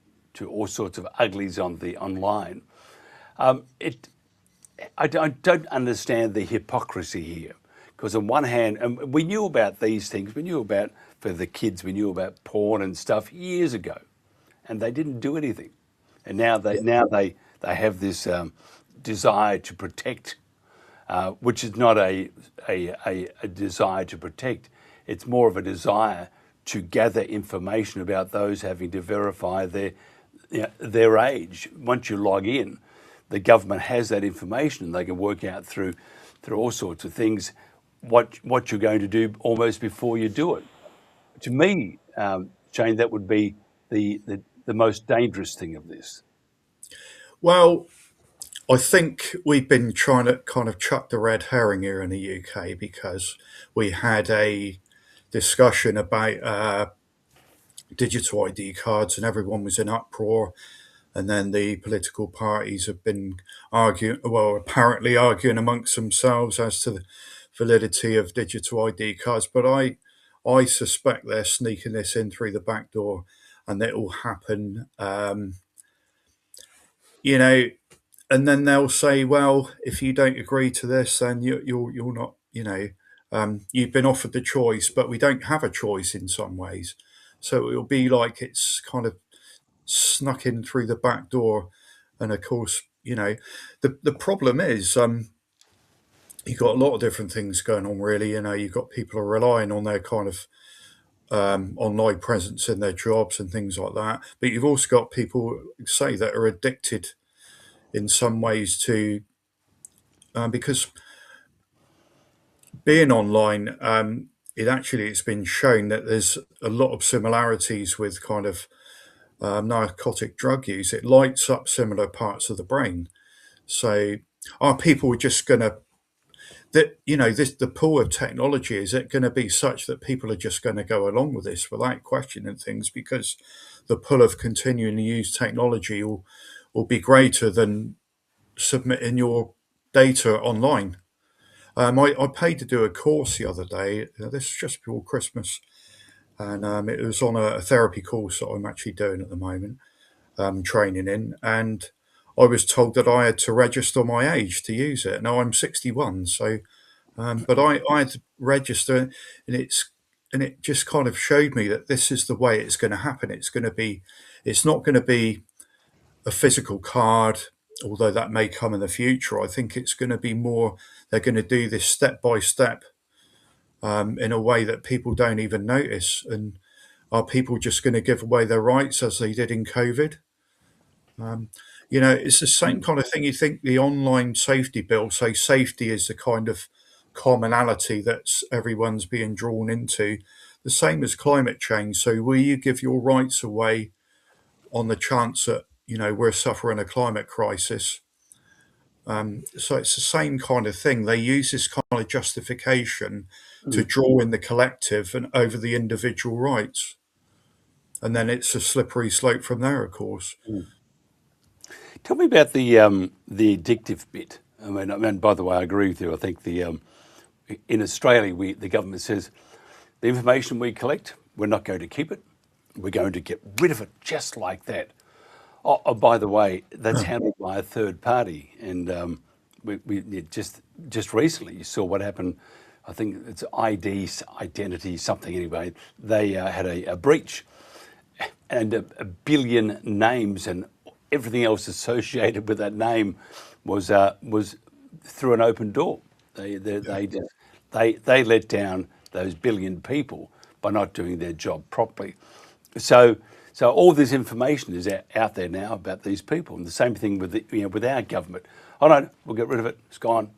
all sorts of uglies on the online. I don't understand the hypocrisy here, because on one hand, and we knew about these things. We knew about, for the kids, we knew about porn and stuff years ago, and they didn't do anything. And now they have this desire to protect, which is not a desire to protect. It's more of a desire to gather information about those having to verify their age. Once you log in, the government has that information, and they can work out through all sorts of things what you're going to do almost before you do it. To me, Shane, that would be the most dangerous thing of this. Well, I think we've been trying to kind of chuck the red herring here in the UK, because we had a discussion about digital ID cards and everyone was in uproar. And then the political parties have been apparently arguing amongst themselves as to the validity of digital ID cards. But I suspect they're sneaking this in through the back door, and it will happen, you know, and then they'll say, well, if you don't agree to this, then you're not, you've been offered the choice, but we don't have a choice in some ways. So it'll be like it's kind of snuck in through the back door. And of course, the problem is you've got a lot of different things going on, really. You've got people who are relying on their kind of online presence in their jobs and things like that. But you've also got people, say, that are addicted in some ways to, because being online, it's been shown that there's a lot of similarities with kind of narcotic drug use. It lights up similar parts of the brain. So are people just going to, the pull of technology, is it going to be such that people are just going to go along with this without questioning things, because the pull of continuing to use technology will be greater than submitting your data online? I paid to do a course the other day. This is just before Christmas, and it was on a therapy course that I'm actually doing at the moment, training in, and I was told that I had to register my age to use it. Now I'm 61, so but I had to register, and it just kind of showed me that this is the way it's going to happen. It's not going to be a physical card, although that may come in the future. I think it's going to be more, they're going to do this step by step, in a way that people don't even notice. And are people just going to give away their rights as they did in COVID? It's the same kind of thing. You think the online safety bill, say safety is the kind of commonality that's everyone's being drawn into, the same as climate change. So will you give your rights away on the chance that, we're suffering a climate crisis? So it's the same kind of thing. They use this kind of justification to draw in the collective and over the individual rights. And then it's a slippery slope from there, of course. Tell me about the addictive bit. I mean, by the way, I agree with you. I think in Australia, the government says the information we collect, we're not going to keep it. We're going to get rid of it just like that. Oh, by the way, that's handled by a third party, and just recently you saw what happened. I think it's identity something anyway. They had a breach, and a billion names and everything else associated with that name was through an open door. They let down those billion people by not doing their job properly. So all this information is out there now about these people, and the same thing with our government. Oh no, we'll get rid of it. It's gone.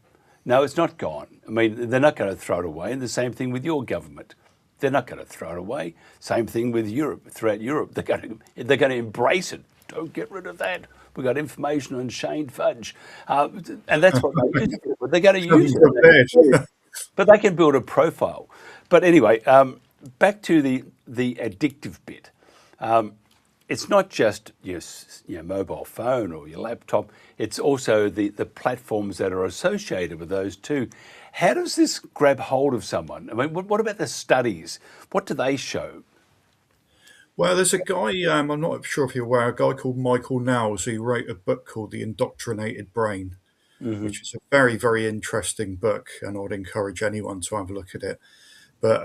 No, it's not gone. I mean, they're not going to throw it away. And the same thing with your government. They're not going to throw it away. Same thing with Europe. Throughout Europe, they're going to embrace it. Don't get rid of that. We've got information on Shane Fudge, and that's what they use it for. They're going to use it, but they can build a profile. But anyway, back to the addictive bit. It's not just your mobile phone or your laptop. It's also the platforms that are associated with those too. How does this grab hold of someone? I mean, what about the studies? What do they show? Well, there's a guy, I'm not sure if you're aware, a guy called Michael Knowles, who wrote a book called The Indoctrinated Brain, which is a very, very interesting book, and I'd encourage anyone to have a look at it. But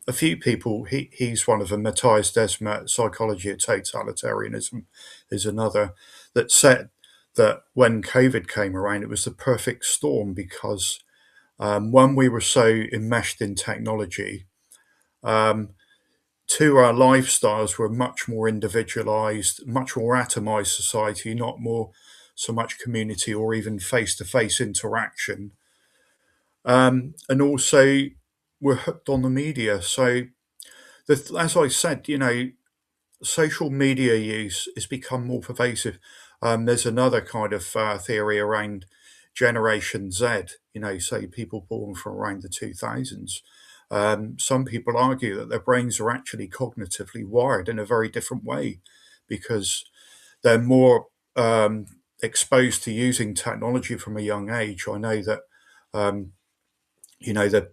a few people, he's one of them, Matthias Desmet, Psychology of Totalitarianism is another, that said that when COVID came around, it was the perfect storm because when we were so enmeshed in technology, two, our lifestyles were much more individualized, much more atomized society, not more so much community or even face-to-face interaction. And also, we're hooked on the media. So, as I said, social media use has become more pervasive. There's another kind of theory around Generation Z, say people born from around the 2000s. Some people argue that their brains are actually cognitively wired in a very different way because they're more exposed to using technology from a young age. I know that, the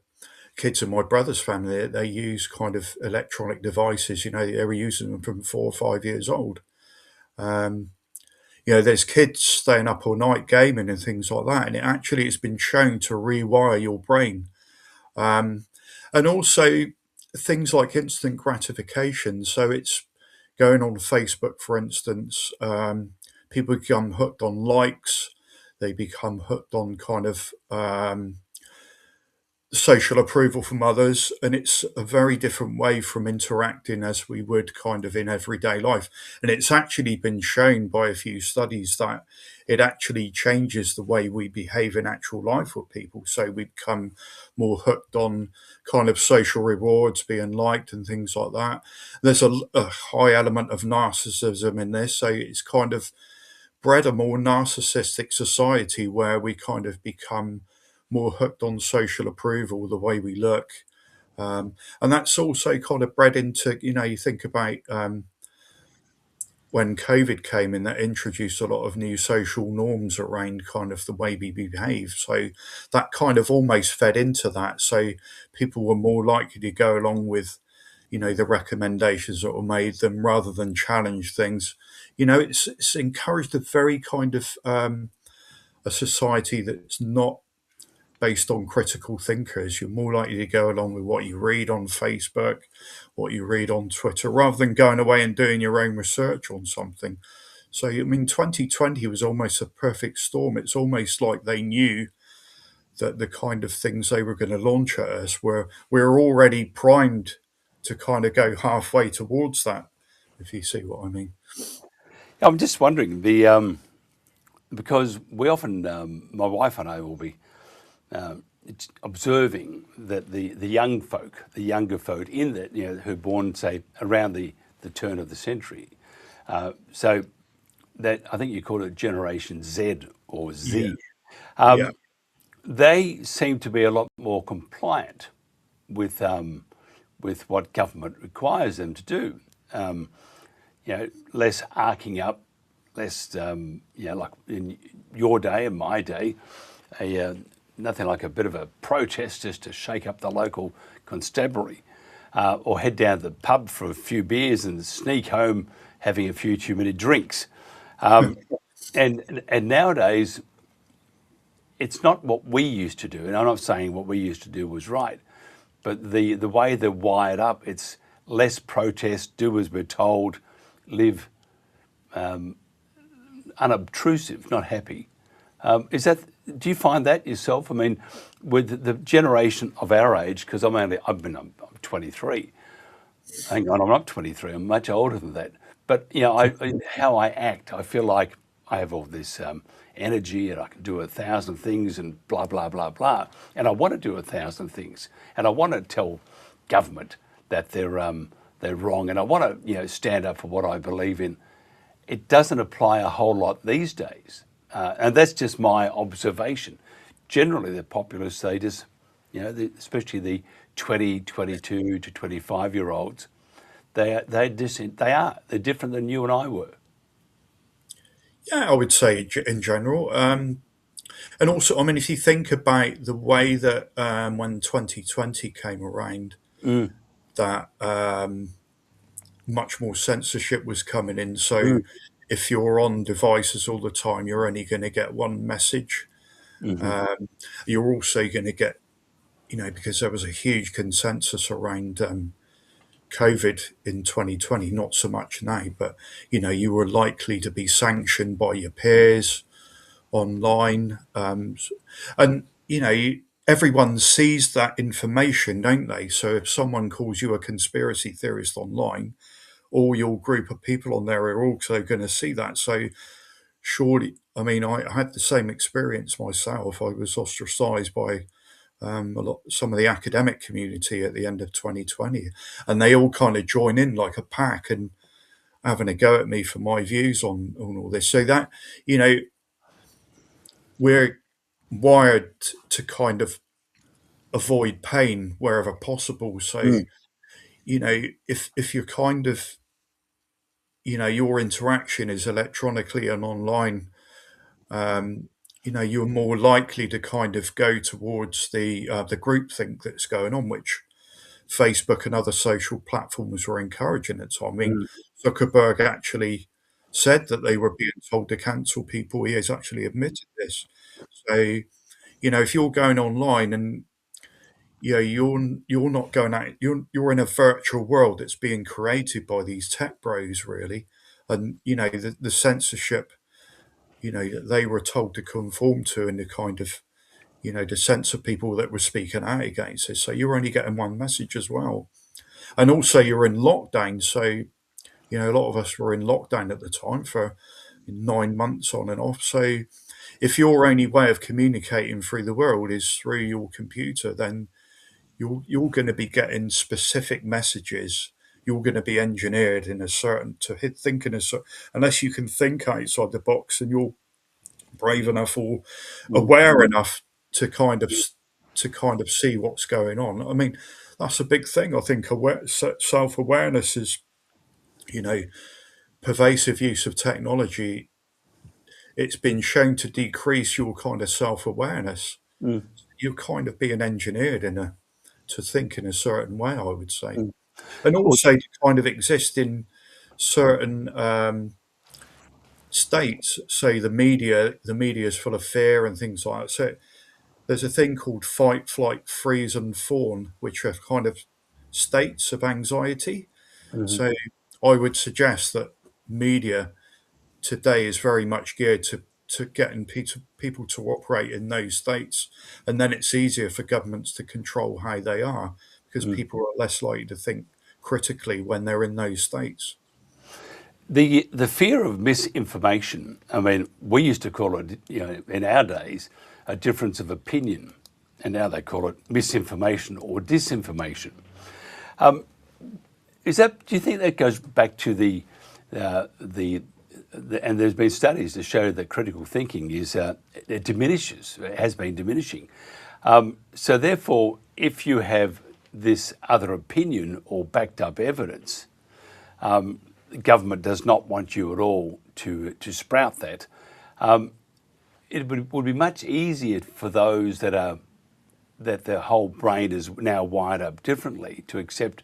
kids in my brother's family, they use kind of electronic devices, they were using them from 4 or 5 years old. There's kids staying up all night gaming and things like that, and it actually has been shown to rewire your brain. And also things like instant gratification. So it's going on Facebook, for instance, people become hooked on likes. They become hooked on kind of social approval from others, and it's a very different way from interacting as we would kind of in everyday life. And it's actually been shown by a few studies that it actually changes the way we behave in actual life with people. So we become more hooked on kind of social rewards, being liked and things like that. There's a high element of narcissism in this, so it's kind of bred a more narcissistic society where we kind of become more hooked on social approval, the way we look. And that's also kind of bred into, you think about when COVID came in, that introduced a lot of new social norms around kind of the way we behave. So that kind of almost fed into that. So people were more likely to go along with, the recommendations that were made them rather than challenge things. It's encouraged a very kind of a society that's not based on critical thinkers. You're more likely to go along with what you read on Facebook, what you read on Twitter, rather than going away and doing your own research on something. So, 2020 was almost a perfect storm. It's almost like they knew that the kind of things they were going to launch at us we're already primed to kind of go halfway towards that, if you see what I mean. I'm just wondering because we often, my wife and I will be observing that the young folk, the younger folk in that, who are born, say, around the turn of the century. So that, I think you call it Generation Z or Z. Yeah. They seem to be a lot more compliant with what government requires them to do. Less arcing up, less, like in your day and my day, nothing like a bit of a protest just to shake up the local constabulary, or head down to the pub for a few beers and sneak home having a few too many drinks. And nowadays, it's not what we used to do. And I'm not saying what we used to do was right, but the way they're wired up, it's less protest, do as we're told, live unobtrusive, not happy. Do you find that yourself? I mean, with the generation of our age, because I'm 23. Hang on, I'm not 23. I'm much older than that. But how I act, I feel like I have all this energy, and I can do 1,000 things, and blah blah blah blah. And I want to do 1,000 things, and I want to tell government that they're wrong, and I want to stand up for what I believe in. It doesn't apply a whole lot these days, and that's just my observation. Generally, the populace, they just, especially the 20, 22 to 25-year-olds, they're different than you and I were. Yeah, I would say in general. And also, I mean, if you think about the way that when 2020 came around, that much more censorship was coming in. So if you're on devices all the time, you're only going to get one message. You're also going to get, because there was a huge consensus around COVID in 2020, not so much now, but, you were likely to be sanctioned by your peers online. And, everyone sees that information, don't they? So if someone calls you a conspiracy theorist online, all your group of people on there are also going to see that. So surely, I mean, I had the same experience myself. I was ostracized by some of the academic community at the end of 2020, and they all kind of join in like a pack and having a go at me for my views on all this. So that, we're wired to kind of avoid pain wherever possible. So, if you're kind of, your interaction is electronically and online, you're more likely to kind of go towards the groupthink that's going on, which Facebook and other social platforms were encouraging at the time. I mean, Zuckerberg actually said that they were being told to cancel people. He has actually admitted this. So, if you're going online and you're not going out, you're in a virtual world that's being created by these tech bros, really, and the censorship, that they were told to conform to, and the kind of to censor people that were speaking out against this. So you're only getting one message as well, and also you're in lockdown. So a lot of us were in lockdown at the time for 9 months on and off. So if your only way of communicating through the world is through your computer, then you're going to be getting specific messages. You're going to be engineered in a certain unless you can think outside the box and you're brave enough or aware enough to kind of see what's going on. I mean, that's a big thing. I think self-awareness is, pervasive use of technology. It's been shown to decrease your kind of self-awareness. You're kind of being engineered to think in a certain way, I would say, and also to kind of exist in certain states. Say the media is full of fear and things like that. So there's a thing called fight, flight, freeze, and fawn, which are kind of states of anxiety. So I would suggest that media today is very much geared to getting people to operate in those states, and then it's easier for governments to control how they are because people are less likely to think critically when they're in those states. The fear of misinformation, I mean, we used to call it, in our days, a difference of opinion, and now they call it misinformation or disinformation. Do you think that goes back to the and there's been studies that show that critical thinking is it diminishes, it has been diminishing. So therefore, if you have this other opinion or backed up evidence, the government does not want you at all to sprout that. It would be much easier for those that their whole brain is now wired up differently to accept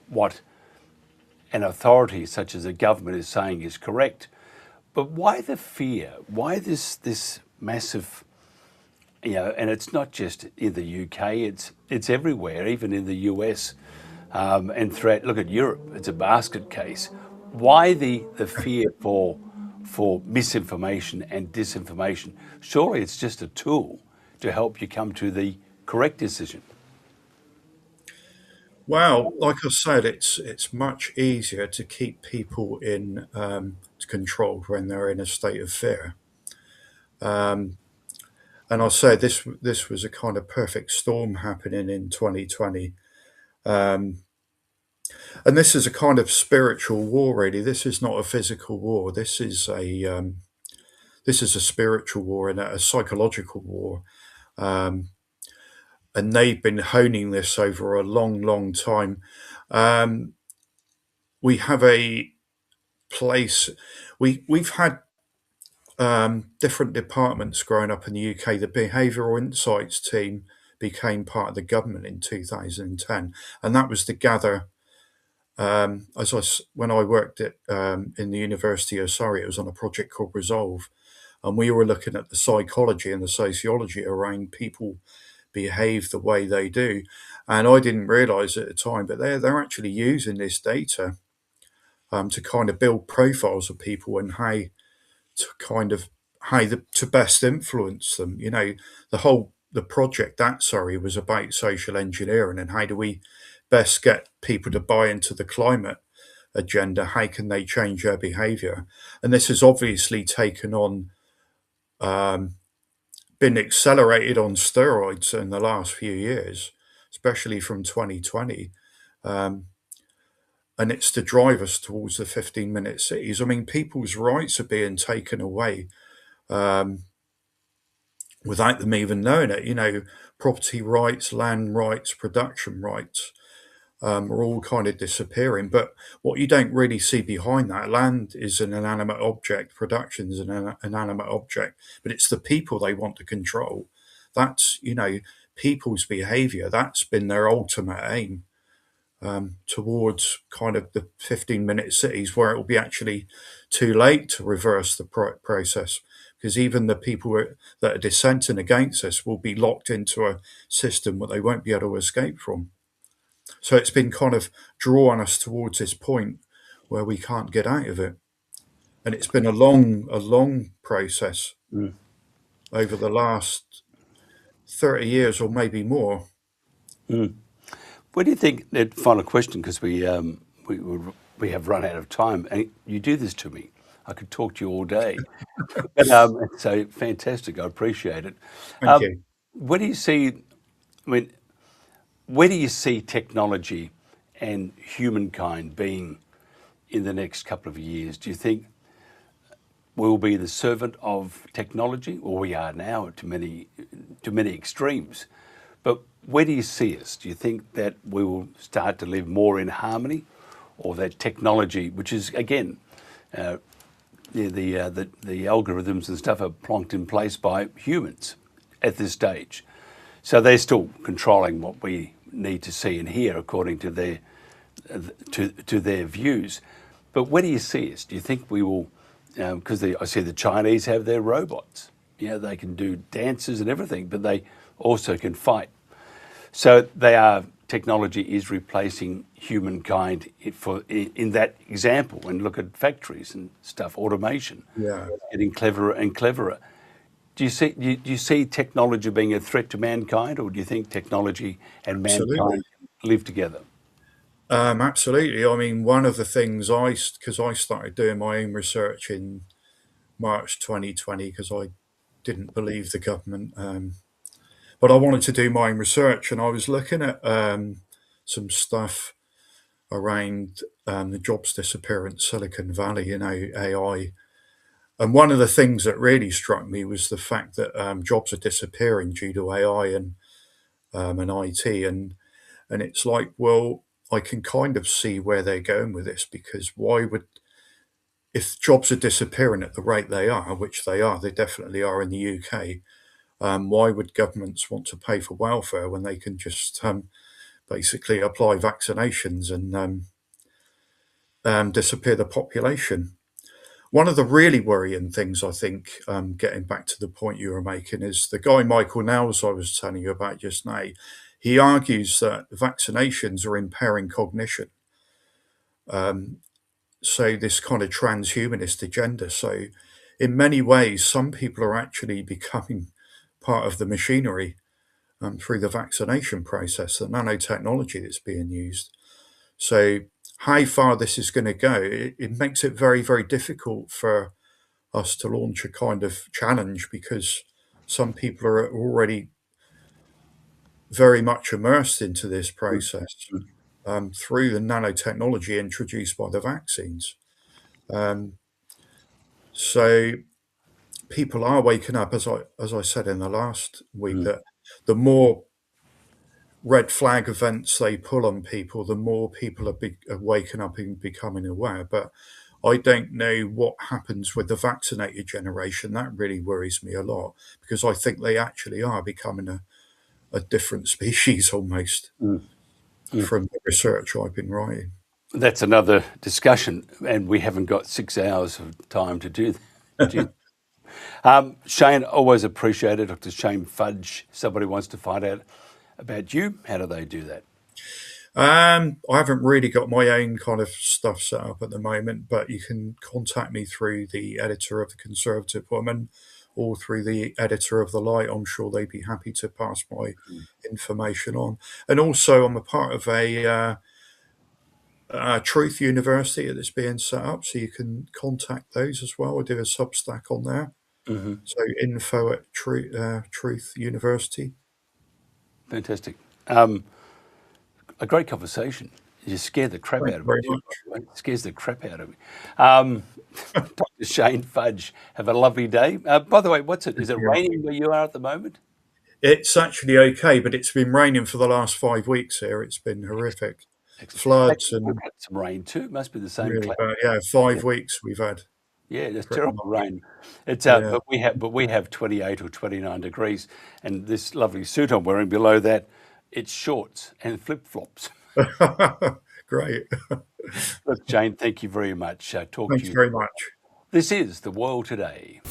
what an authority such as a government is saying is correct. But why the fear? Why this massive, and it's not just in the UK, it's everywhere, even in the US, and throughout, look at Europe, it's a basket case. Why the fear for misinformation and disinformation? Surely it's just a tool to help you come to the correct decision. Well, like I said, it's much easier to keep people in control when they're in a state of fear. And I'll say this was a kind of perfect storm happening in 2020. And this is a kind of spiritual war, really. This is not a physical war. This is a spiritual war and a psychological war. And they've been honing this over a long, long time. We have a place. We've had different departments growing up in the UK. The Behavioural Insights team became part of the government in 2010, and that was to gather. When I worked in the University of Surrey, it was on a project called Resolve, and we were looking at the psychology and the sociology around people behave the way they do. And I didn't realise at the time, but they're actually using this data to kind of build profiles of people and to best influence them. The project at Surrey was about social engineering and how do we best get people to buy into the climate agenda? How can they change their behaviour? And this has obviously taken on, been accelerated on steroids in the last few years, especially from 2020. And it's to drive us towards the 15-minute cities. I mean, people's rights are being taken away without them even knowing it. Property rights, land rights, production rights are all kind of disappearing. But what you don't really see behind that, land is an inanimate object, production is an inanimate object, but it's the people they want to control. That's, people's behaviour. That's been their ultimate aim towards kind of the 15-minute cities where it will be actually too late to reverse the process. Because even the people that are dissenting against this will be locked into a system that they won't be able to escape from. So it's been kind of drawing us towards this point where we can't get out of it. And it's been a long process over the last 30 years or maybe more. What do you think, that final question, because we have run out of time, and you do this to me. I could talk to you all day. But, so fantastic, I appreciate it. Thank you. Where do you see technology and humankind being in the next couple of years? Do you think we'll be the servant of technology, or we are now to many extremes? But where do you see us? Do you think that we will start to live more in harmony, or that technology, which is again, the algorithms and stuff are plonked in place by humans at this stage, so they're still controlling what we need to see and hear according to their views. But where do you see us? Do you think we will? Because I see the Chinese have their robots. They can do dances and everything, but they also can fight. So technology is replacing humankind in that example. And look at factories and stuff, automation, getting cleverer and cleverer. Do you see technology being a threat to mankind, or do you think technology and mankind live together? Absolutely. I mean, one of the things because I started doing my own research in March 2020 because I didn't believe the government. But I wanted to do my own research, and I was looking at some stuff around the jobs disappearance, Silicon Valley, AI, And one of the things that really struck me was the fact that jobs are disappearing due to AI and IT, and it's like, well, I can kind of see where they're going with this, because why would, if jobs are disappearing at the rate they are, which they definitely are in the UK, why would governments want to pay for welfare when they can just basically apply vaccinations and disappear the population? One of the really worrying things, I think, getting back to the point you were making, is the guy Michael Nels I was telling you about just now. He argues that vaccinations are impairing cognition. So this kind of transhumanist agenda. So in many ways, some people are actually becoming part of the machinery through the vaccination process, the nanotechnology that's being used. So how far this is going to go, it makes it very, very difficult for us to launch a kind of challenge, because some people are already very much immersed into this process through the nanotechnology introduced by the vaccines. So people are waking up, as I said in the last week, that the more red flag events they pull on people, the more people are waking up and becoming aware. But I don't know what happens with the vaccinated generation. That really worries me a lot, because I think they actually are becoming a different species almost from the research I've been writing. That's another discussion, and we haven't got 6 hours of time to do that. Shane, always appreciate it. Dr. Shane Fudge. Somebody wants to find out about you. How do they do that? I haven't really got my own kind of stuff set up at the moment, but you can contact me through the editor of The Conservative Woman or through the editor of The Light. I'm sure they'd be happy to pass my information on. And also, I'm a part of a Truth University that's being set up, so you can contact those as well. I do a Substack on there. So info at Truth University. Fantastic. A great conversation. You scared the crap out of me. It scares the crap out of me. Dr. Shane Fudge, have a lovely day. By the way, is it raining where you are at the moment? It's actually okay, but it's been raining for the last 5 weeks here. It's been horrific. Floods and we've had some rain too. It must be the same. Really bad. 5 weeks we've had. Yeah, it's terrible rain. It's but we have 28 or 29 degrees, and this lovely suit I'm wearing below that, it's shorts and flip flops. Great. Look, Jane, thank you very much. Thanks very much. This is The World Today.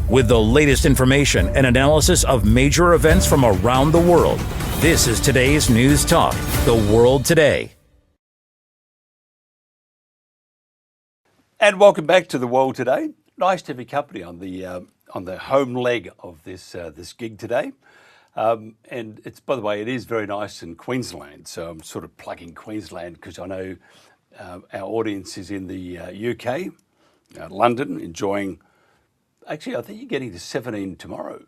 With the latest information and analysis of major events from around the world, this is today's News Talk, The World Today. And welcome back to The World Today. Nice to have your company on the home leg of this gig today. And it's, by the way, it is very nice in Queensland. So I'm sort of plugging Queensland because I know our audience is in the UK, London, enjoying. Actually, I think you're getting to 17 tomorrow.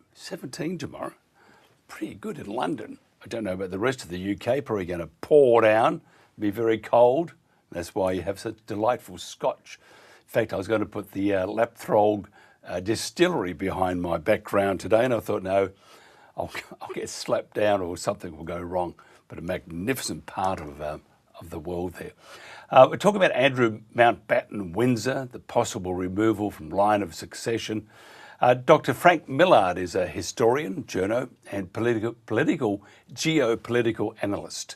Pretty good in London. I don't know about the rest of the UK. Probably going to pour down, be very cold. That's why you have such delightful scotch. In fact, I was going to put the Lapthrog distillery behind my background today, and I thought, no, I'll get slapped down or something will go wrong. But a magnificent part of the world there. We're talking about Andrew Mountbatten Windsor, the possible removal from line of succession. Dr. Frank Millard is a historian, journo, and geopolitical analyst.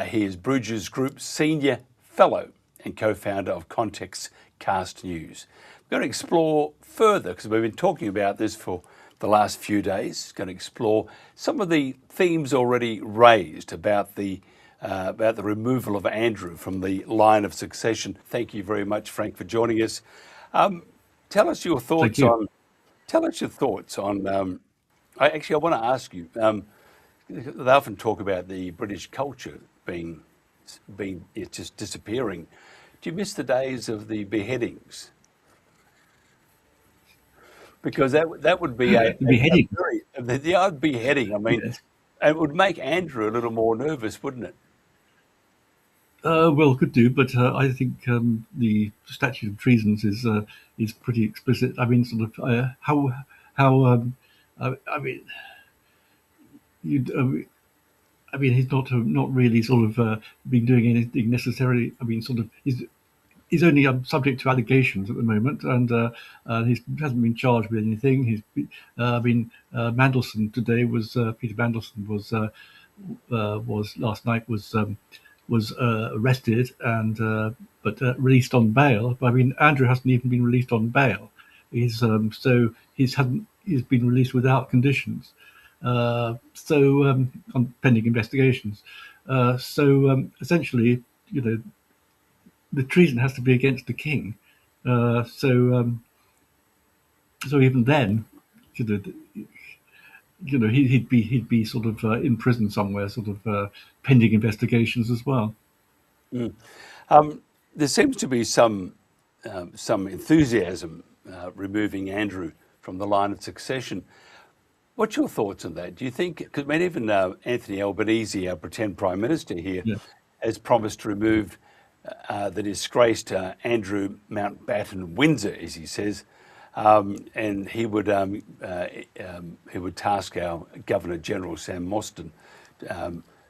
He is Bruges Group's senior fellow and co-founder of Context Cast News. We're going to explore further, because we've been talking about this for the last few days. Going to explore some of the themes already raised about the removal of Andrew from the line of succession. Thank you very much, Frank, for joining us. Tell us your thoughts on. I want to ask you. They often talk about the British culture being it's just disappearing. Do you miss the days of the beheadings? Because that would be beheading. The beheading. I mean, yes. It would make Andrew a little more nervous, wouldn't it? Well, could do, but I think the statute of treasons is pretty explicit. I mean, sort of how I mean, you I mean, he's not really sort of been doing anything necessarily. I mean, sort of he's only subject to allegations at the moment, and he hasn't been charged with anything. I mean, Mandelson today was Peter Mandelson was last night was arrested and but released on bail. But I mean, Andrew hasn't even been released on bail. He's been released without conditions. On pending investigations. Essentially, you know, the treason has to be against the king. Uh, so um, so even then, you know, he'd be sort of in prison somewhere, sort of pending investigations as well. There seems to be some enthusiasm removing Andrew from the line of succession. What's your thoughts on that? Do you think, because I mean, even Anthony Albanese, our pretend Prime Minister here, Yeah. has promised to remove the disgraced Andrew Mountbatten Windsor, as he says, and he would task our Governor General Sam Mostyn,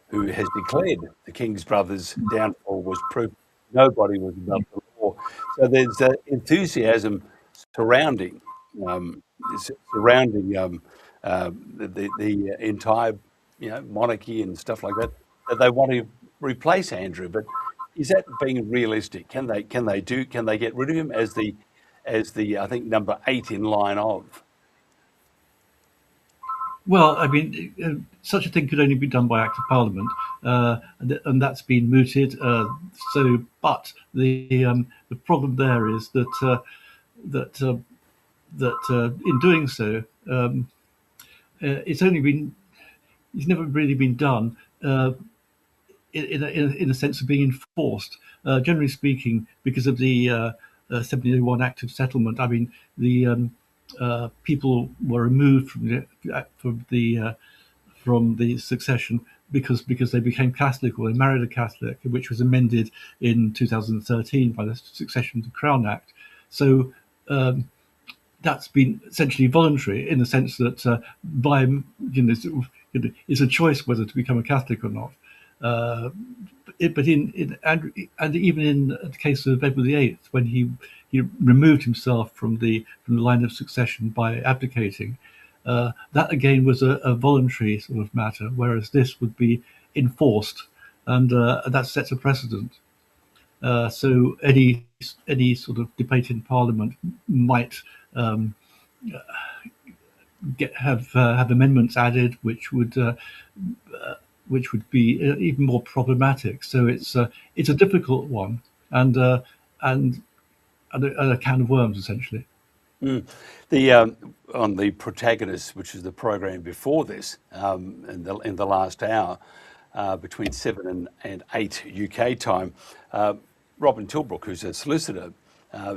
who has declared the King's brother's downfall was proof nobody was above the law. So there's enthusiasm surrounding um, surrounding the entire monarchy and stuff like that, that they want to replace Andrew. But is that being realistic? Can they get rid of him as the I think number 8 in line of? Well, I mean, such a thing could only be done by Act of Parliament, and that's been mooted. But the problem there is that in doing so, it's never really been done in a sense of being enforced. Generally speaking, because of the 1701 Act of Settlement, I mean, the people were removed from the succession because they became Catholic or they married a Catholic, which was amended in 2013 by the Succession to Crown Act. So that's been essentially voluntary in the sense that it's a choice whether to become a Catholic or not. But even in the case of Edward VIII, when he removed himself from the line of succession by abdicating, that again was a voluntary sort of matter, whereas this would be enforced, and that sets a precedent. So any sort of debate in Parliament might have amendments added, which would be even more problematic. So it's a difficult one, and a can of worms essentially. The on the Protagonist, which is the program before this, in the last hour, between 7 and 8 UK time, Robin Tilbrook, who's a solicitor,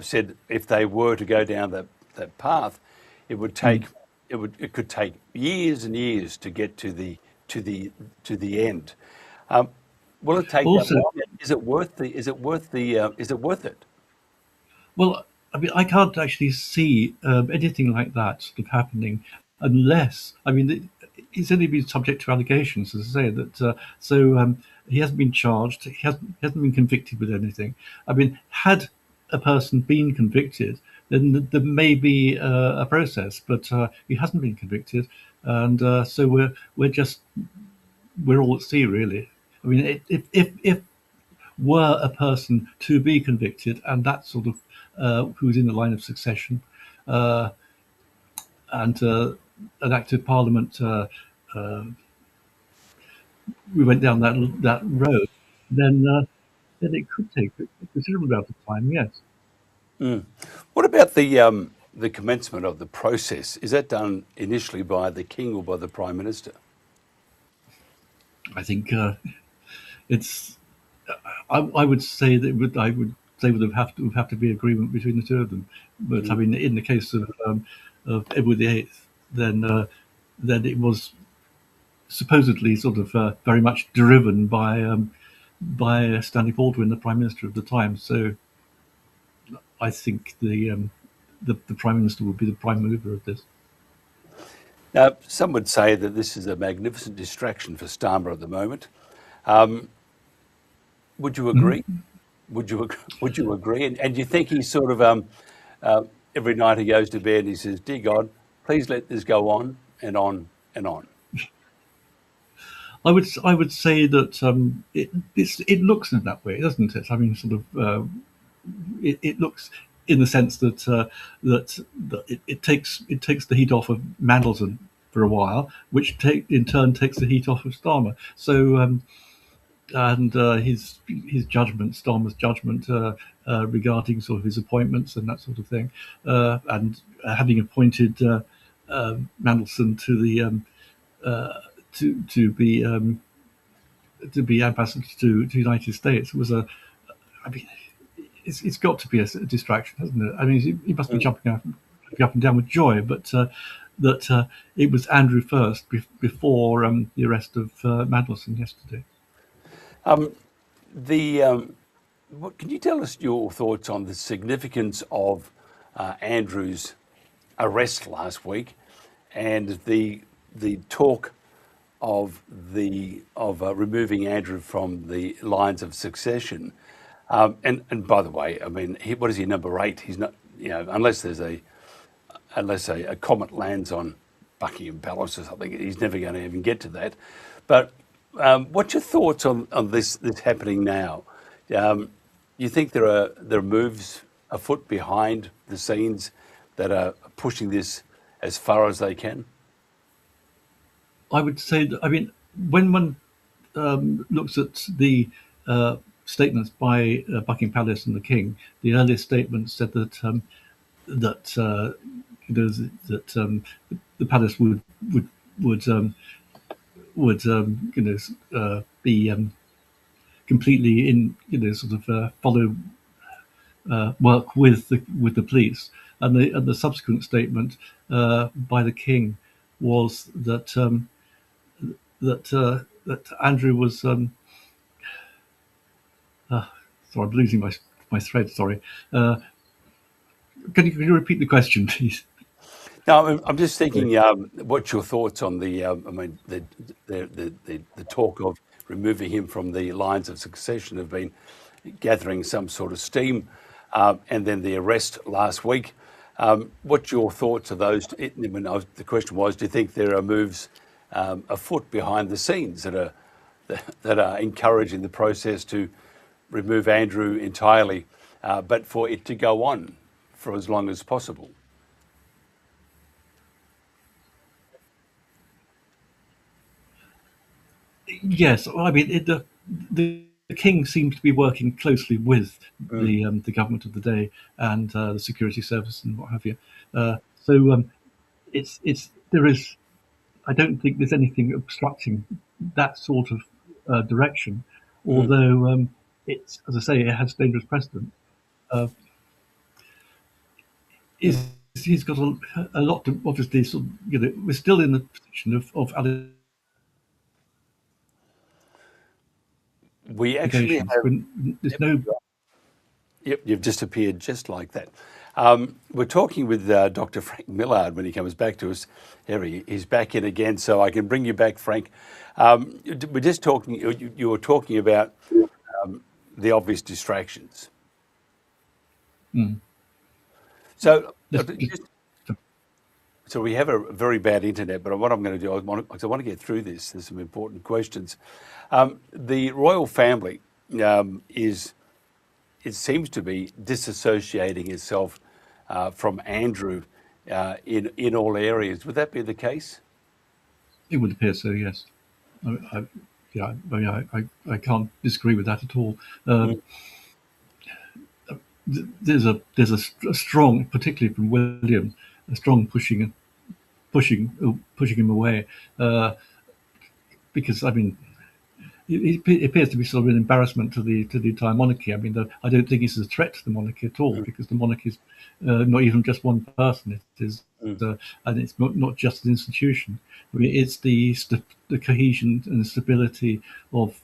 said if they were to go down that path, it would take it could take years and years to get to the end. Will it take Also, that long? Is it worth it? well, I mean, I can't actually see anything like that sort of happening unless, I mean, he's only been subject to allegations, as I say, that he hasn't been charged, he hasn't been convicted with anything. I mean, had a person been convicted, then there may be a process, but he hasn't been convicted, and so we're all at sea, really. I mean, if were a person to be convicted, and that sort of who's in the line of succession, uh, and an act of Parliament, we went down that road, then it could take a considerable amount of time. Yes, What about the commencement of the process? Is that done initially by the King or by the Prime Minister? I think it's. I would say that I would say would have to be agreement between the two of them. But I mean, in the case of Edward VIII, then it was supposedly sort of very much driven by by Stanley Baldwin, the Prime Minister of the time. So I think the Prime Minister would be the prime mover of this. Now, some would say that this is a magnificent distraction for Starmer at the moment. Would you agree? Would you agree? And do you think he's sort of every night he goes to bed and he says, "Dear God, please let this go on and on and on"? I would say that it looks in that way, doesn't it? I mean, sort of it looks in the sense that it takes the heat off of Mandelson for a while, which in turn takes the heat off of Starmer. So and his judgment, Starmer's judgment regarding sort of his appointments and that sort of thing, and having appointed Mandelson to the to be ambassador to the United States was I mean, it's got to be a distraction, hasn't it? I mean, he must be jumping up and down with joy, but that it was Andrew first before the arrest of Mandelson yesterday. Can you tell us your thoughts on the significance of Andrew's arrest last week and the talk of removing Andrew from the lines of succession? And by the way, I mean, what is he, number 8? He's not, unless a comet lands on Buckingham Palace or something, he's never going to even get to that. But what's your thoughts on this happening now? You think there are moves afoot behind the scenes that are pushing this as far as they can? I would say that, I mean, when one looks at the statements by Buckingham Palace and the King, the earliest statement said that the palace would be completely in sort of follow work with the police, and the subsequent statement by the King was that that Andrew was sorry, I'm losing my thread. Sorry. Can you repeat the question, please? No, I'm just thinking. What's your thoughts on the talk of removing him from the lines of succession have been gathering some sort of steam, and then the arrest last week. What's your thoughts of those? The question was, do you think there are moves afoot behind the scenes that are encouraging the process to remove Andrew entirely, but for it to go on for as long as possible? Yes, I mean the King seems to be working closely with the government of the day and the security service and what have you. So it's there is. I don't think there's anything obstructing that sort of direction, although it's, as I say, it has dangerous precedent. He's got a lot to obviously sort of, we're still in the position of We actually have. There's no. Yep, you've disappeared just like that. We're talking with Dr. Frank Millard when he comes back to us. There he's back in again, so I can bring you back, Frank. We're just talking. You were talking about the obvious distractions. So, so we have a very bad internet, but what I'm going to do, I want to get through this. There's some important questions. The royal family it seems to be disassociating itself from Andrew in all areas. Would that be the case? It would appear so, yes. I can't disagree with that at all. There's a strong, particularly from William, a strong pushing him away, because I mean, it appears to be sort of an embarrassment to the entire monarchy. I mean, I don't think it's a threat to the monarchy at all, because the monarchy is not even just one person. It is, and it's not just an institution. I mean, it's the cohesion and stability of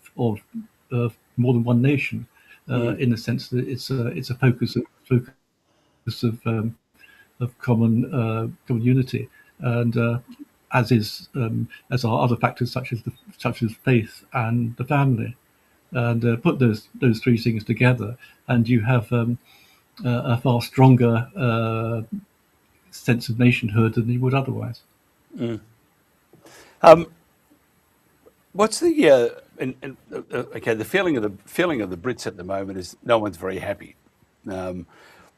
more than one nation, in the sense that it's a focus of common unity, and as are other factors such as faith and the family, and put those three things together, and you have a far stronger sense of nationhood than you would otherwise. Um, what's the okay? The feeling of the Brits at the moment is no one's very happy.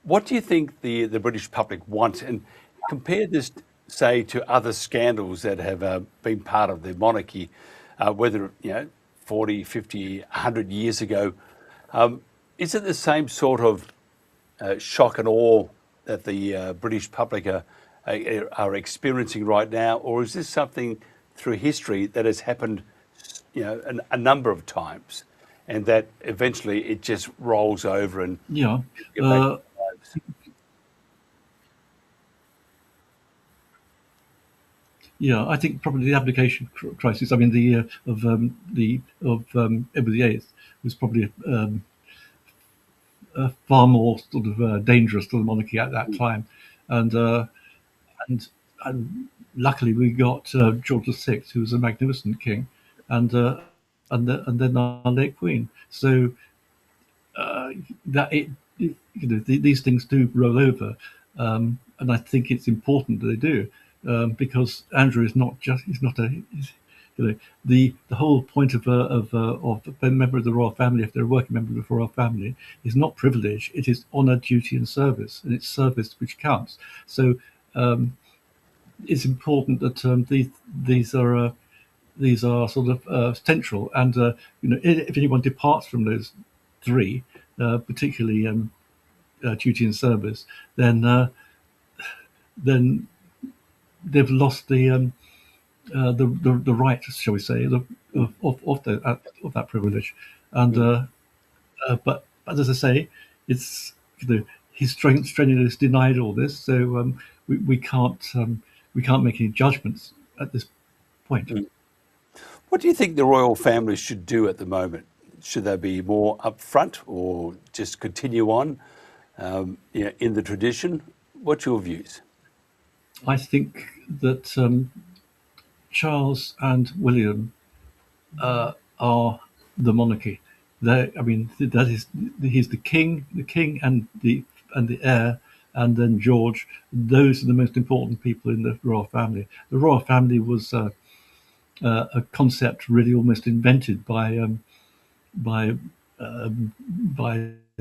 What do you think the British public want? And compare this, say, to other scandals that have been part of the monarchy, whether 40, 50, 100 years ago. Is it the same sort of shock and awe that the British public are experiencing right now, or is this something through history that has happened, a number of times, and that eventually it just rolls over and Yeah. get back to their lives? Yeah, I think probably the abdication crisis. I mean, of Edward VIII was probably far more sort of dangerous to the monarchy at that time, and and luckily we got George VI, who was a magnificent king, and then our late Queen. So that these things do roll over, and I think it's important that they do, because Andrew is not just the whole point of a member of the royal family, if they're a working member of the royal family, is not privilege. It is honour, duty, and service, and it's service which counts. So it's important that these are sort of central, and if anyone departs from those three, particularly duty and service, then they've lost the right, shall we say, of that privilege. And but as I say, it's he's strenuously denied all this, so we can't make any judgments at this point. What do you think the royal family should do at the moment? Should they be more upfront or just continue on in the tradition? What's your views? I think that Charles and William are the monarchy. I mean, he's the king and the heir, and then George. Those are the most important people in the royal family. The royal family was a concept really almost invented by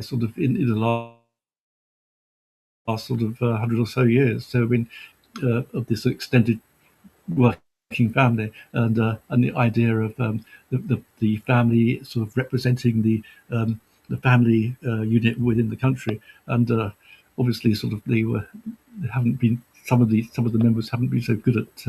sort of in the last sort of 100 or so years. So I mean, of this extended working family, and the idea of the family sort of representing the family unit within the country, and obviously sort of they haven't been, some of the members haven't been so good at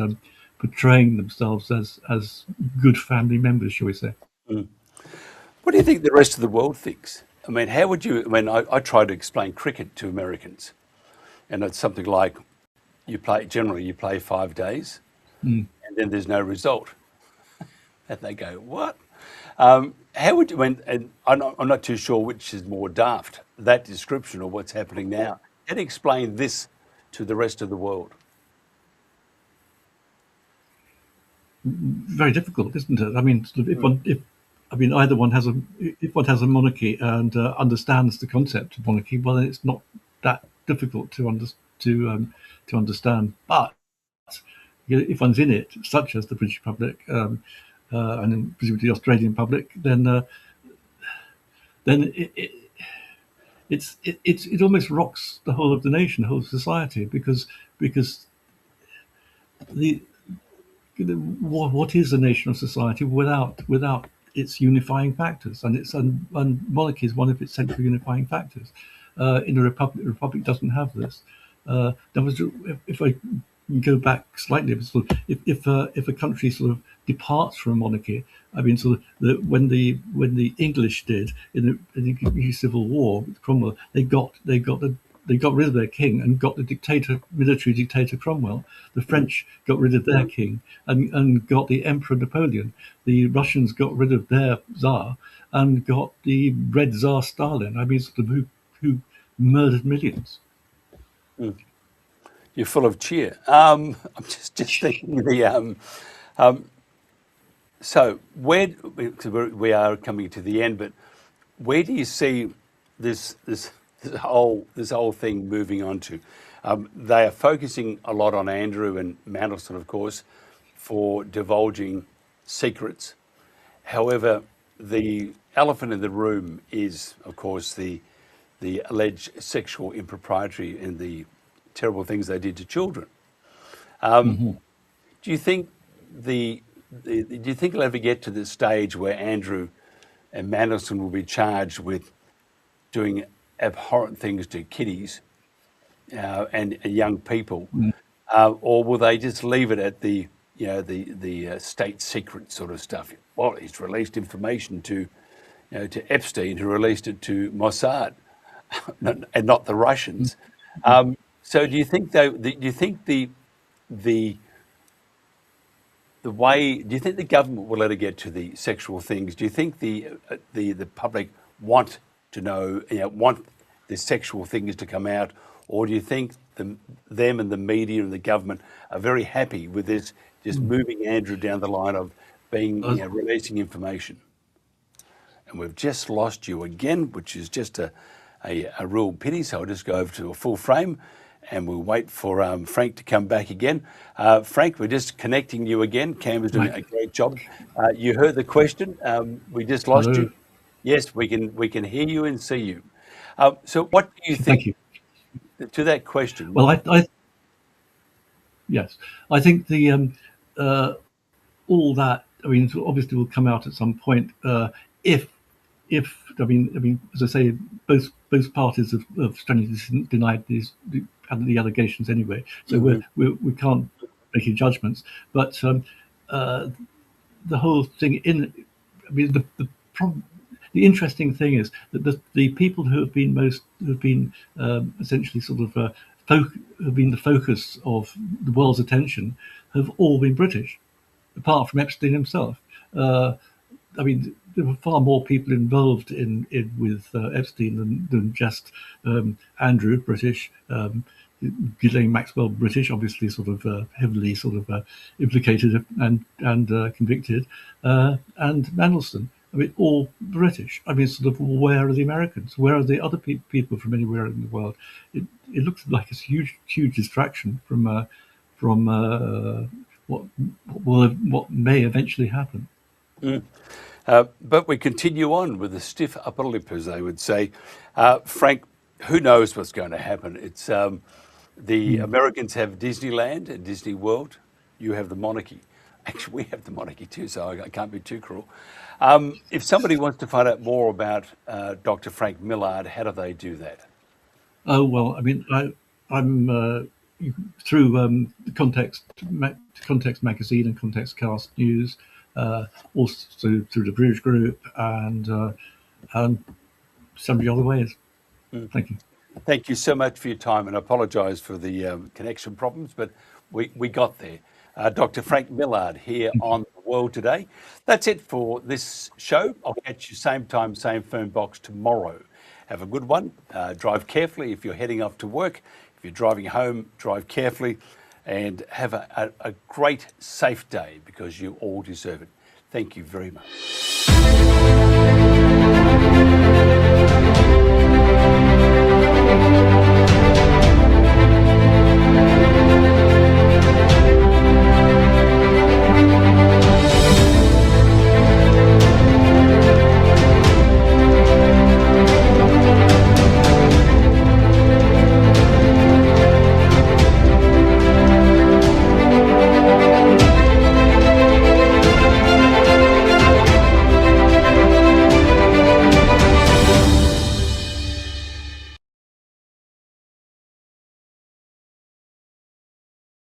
portraying themselves as good family members, shall we say. What do you think the rest of the world thinks? I mean, how would you? I mean, I try to explain cricket to Americans, and it's something like you play 5 days, and then there's no result, and they go, "What?" How would you? And I'm not too sure which is more daft, that description or what's happening now. How do you explain this to the rest of the world? Very difficult, isn't it? I mean, sort of if one has a monarchy and understands the concept of monarchy, well, then it's not that difficult to understand. But if one's in it, such as the British public, and then presumably the Australian public, then it almost rocks the whole of the nation, the whole of society, because what is a nation or society without its unifying factors, and monarchy is one of its central unifying factors. In a republic, the republic doesn't have this. If I go back slightly, if a country sort of departs from monarchy, I mean, sort of when the English did in the Civil War with Cromwell, they got they got rid of their king and got the military dictator Cromwell. The French got rid of their king and got the Emperor Napoleon. The Russians got rid of their Tsar and got the Red Tsar Stalin. I mean, sort of who murdered millions. You're full of cheer. I'm just thinking so where we are coming to the end, but where do you see this whole thing moving on to? They are focusing a lot on Andrew and Mandelson, of course, for divulging secrets. However, the elephant in the room is, of course, the alleged sexual impropriety and the terrible things they did to children. Do you think do you think it'll ever get to the stage where Andrew and Mandelson will be charged with doing abhorrent things to kiddies and young people, or will they just leave it at the state secret sort of stuff? Well, he's released information to Epstein, who released it to Mossad, and not the Russians. So do you think the way, do you think the government will let it get to the sexual things? Do you think the public want to know, want the sexual things to come out, or do you think them and the media and the government are very happy with this, just moving Andrew down the line of being releasing information? And we've just lost you again, which is just a real pity. So I'll just go over to a full frame. And we'll wait for Frank to come back again. Frank, we're just connecting you again. Cam is doing a great job. You heard the question. We just lost you. Yes, we can hear you and see you. So what do you think? Thank you. To that question? Well, yes, I think the all that. I mean, obviously will come out at some point. If I mean, as I say, both parties have strenuously denied the allegations anyway. So we can't make any judgments. But the whole thing the interesting thing is that the people who have been essentially sort of have been the focus of the world's attention have all been British, apart from Epstein himself. I mean, there were far more people involved with Epstein than just Andrew, British, Ghislaine Maxwell, British, obviously sort of heavily sort of implicated and convicted, and Mandelson. I mean, all British. I mean, sort of, where are the Americans? Where are the other people from anywhere in the world? It looks like a huge distraction from what may eventually happen. But we continue on with a stiff upper lip, as they would say. Frank, who knows what's going to happen? It's the Americans have Disneyland and Disney World. You have the monarchy. Actually, we have the monarchy too, so I can't be too cruel. If somebody wants to find out more about Dr. Frank Millard, how do they do that? Oh, well, I mean, I'm through Context Magazine and Context Cast News, also through the British Group and some of the other ways. Thank you. Thank you so much for your time, and I apologise for the connection problems, but we got there. Dr. Frank Millard here on The World Today. That's it for this show. I'll catch you same time, same phone box tomorrow. Have a good one. Drive carefully if you're heading off to work. If you're driving home, drive carefully, and have a great, safe day, because you all deserve it. Thank you very much.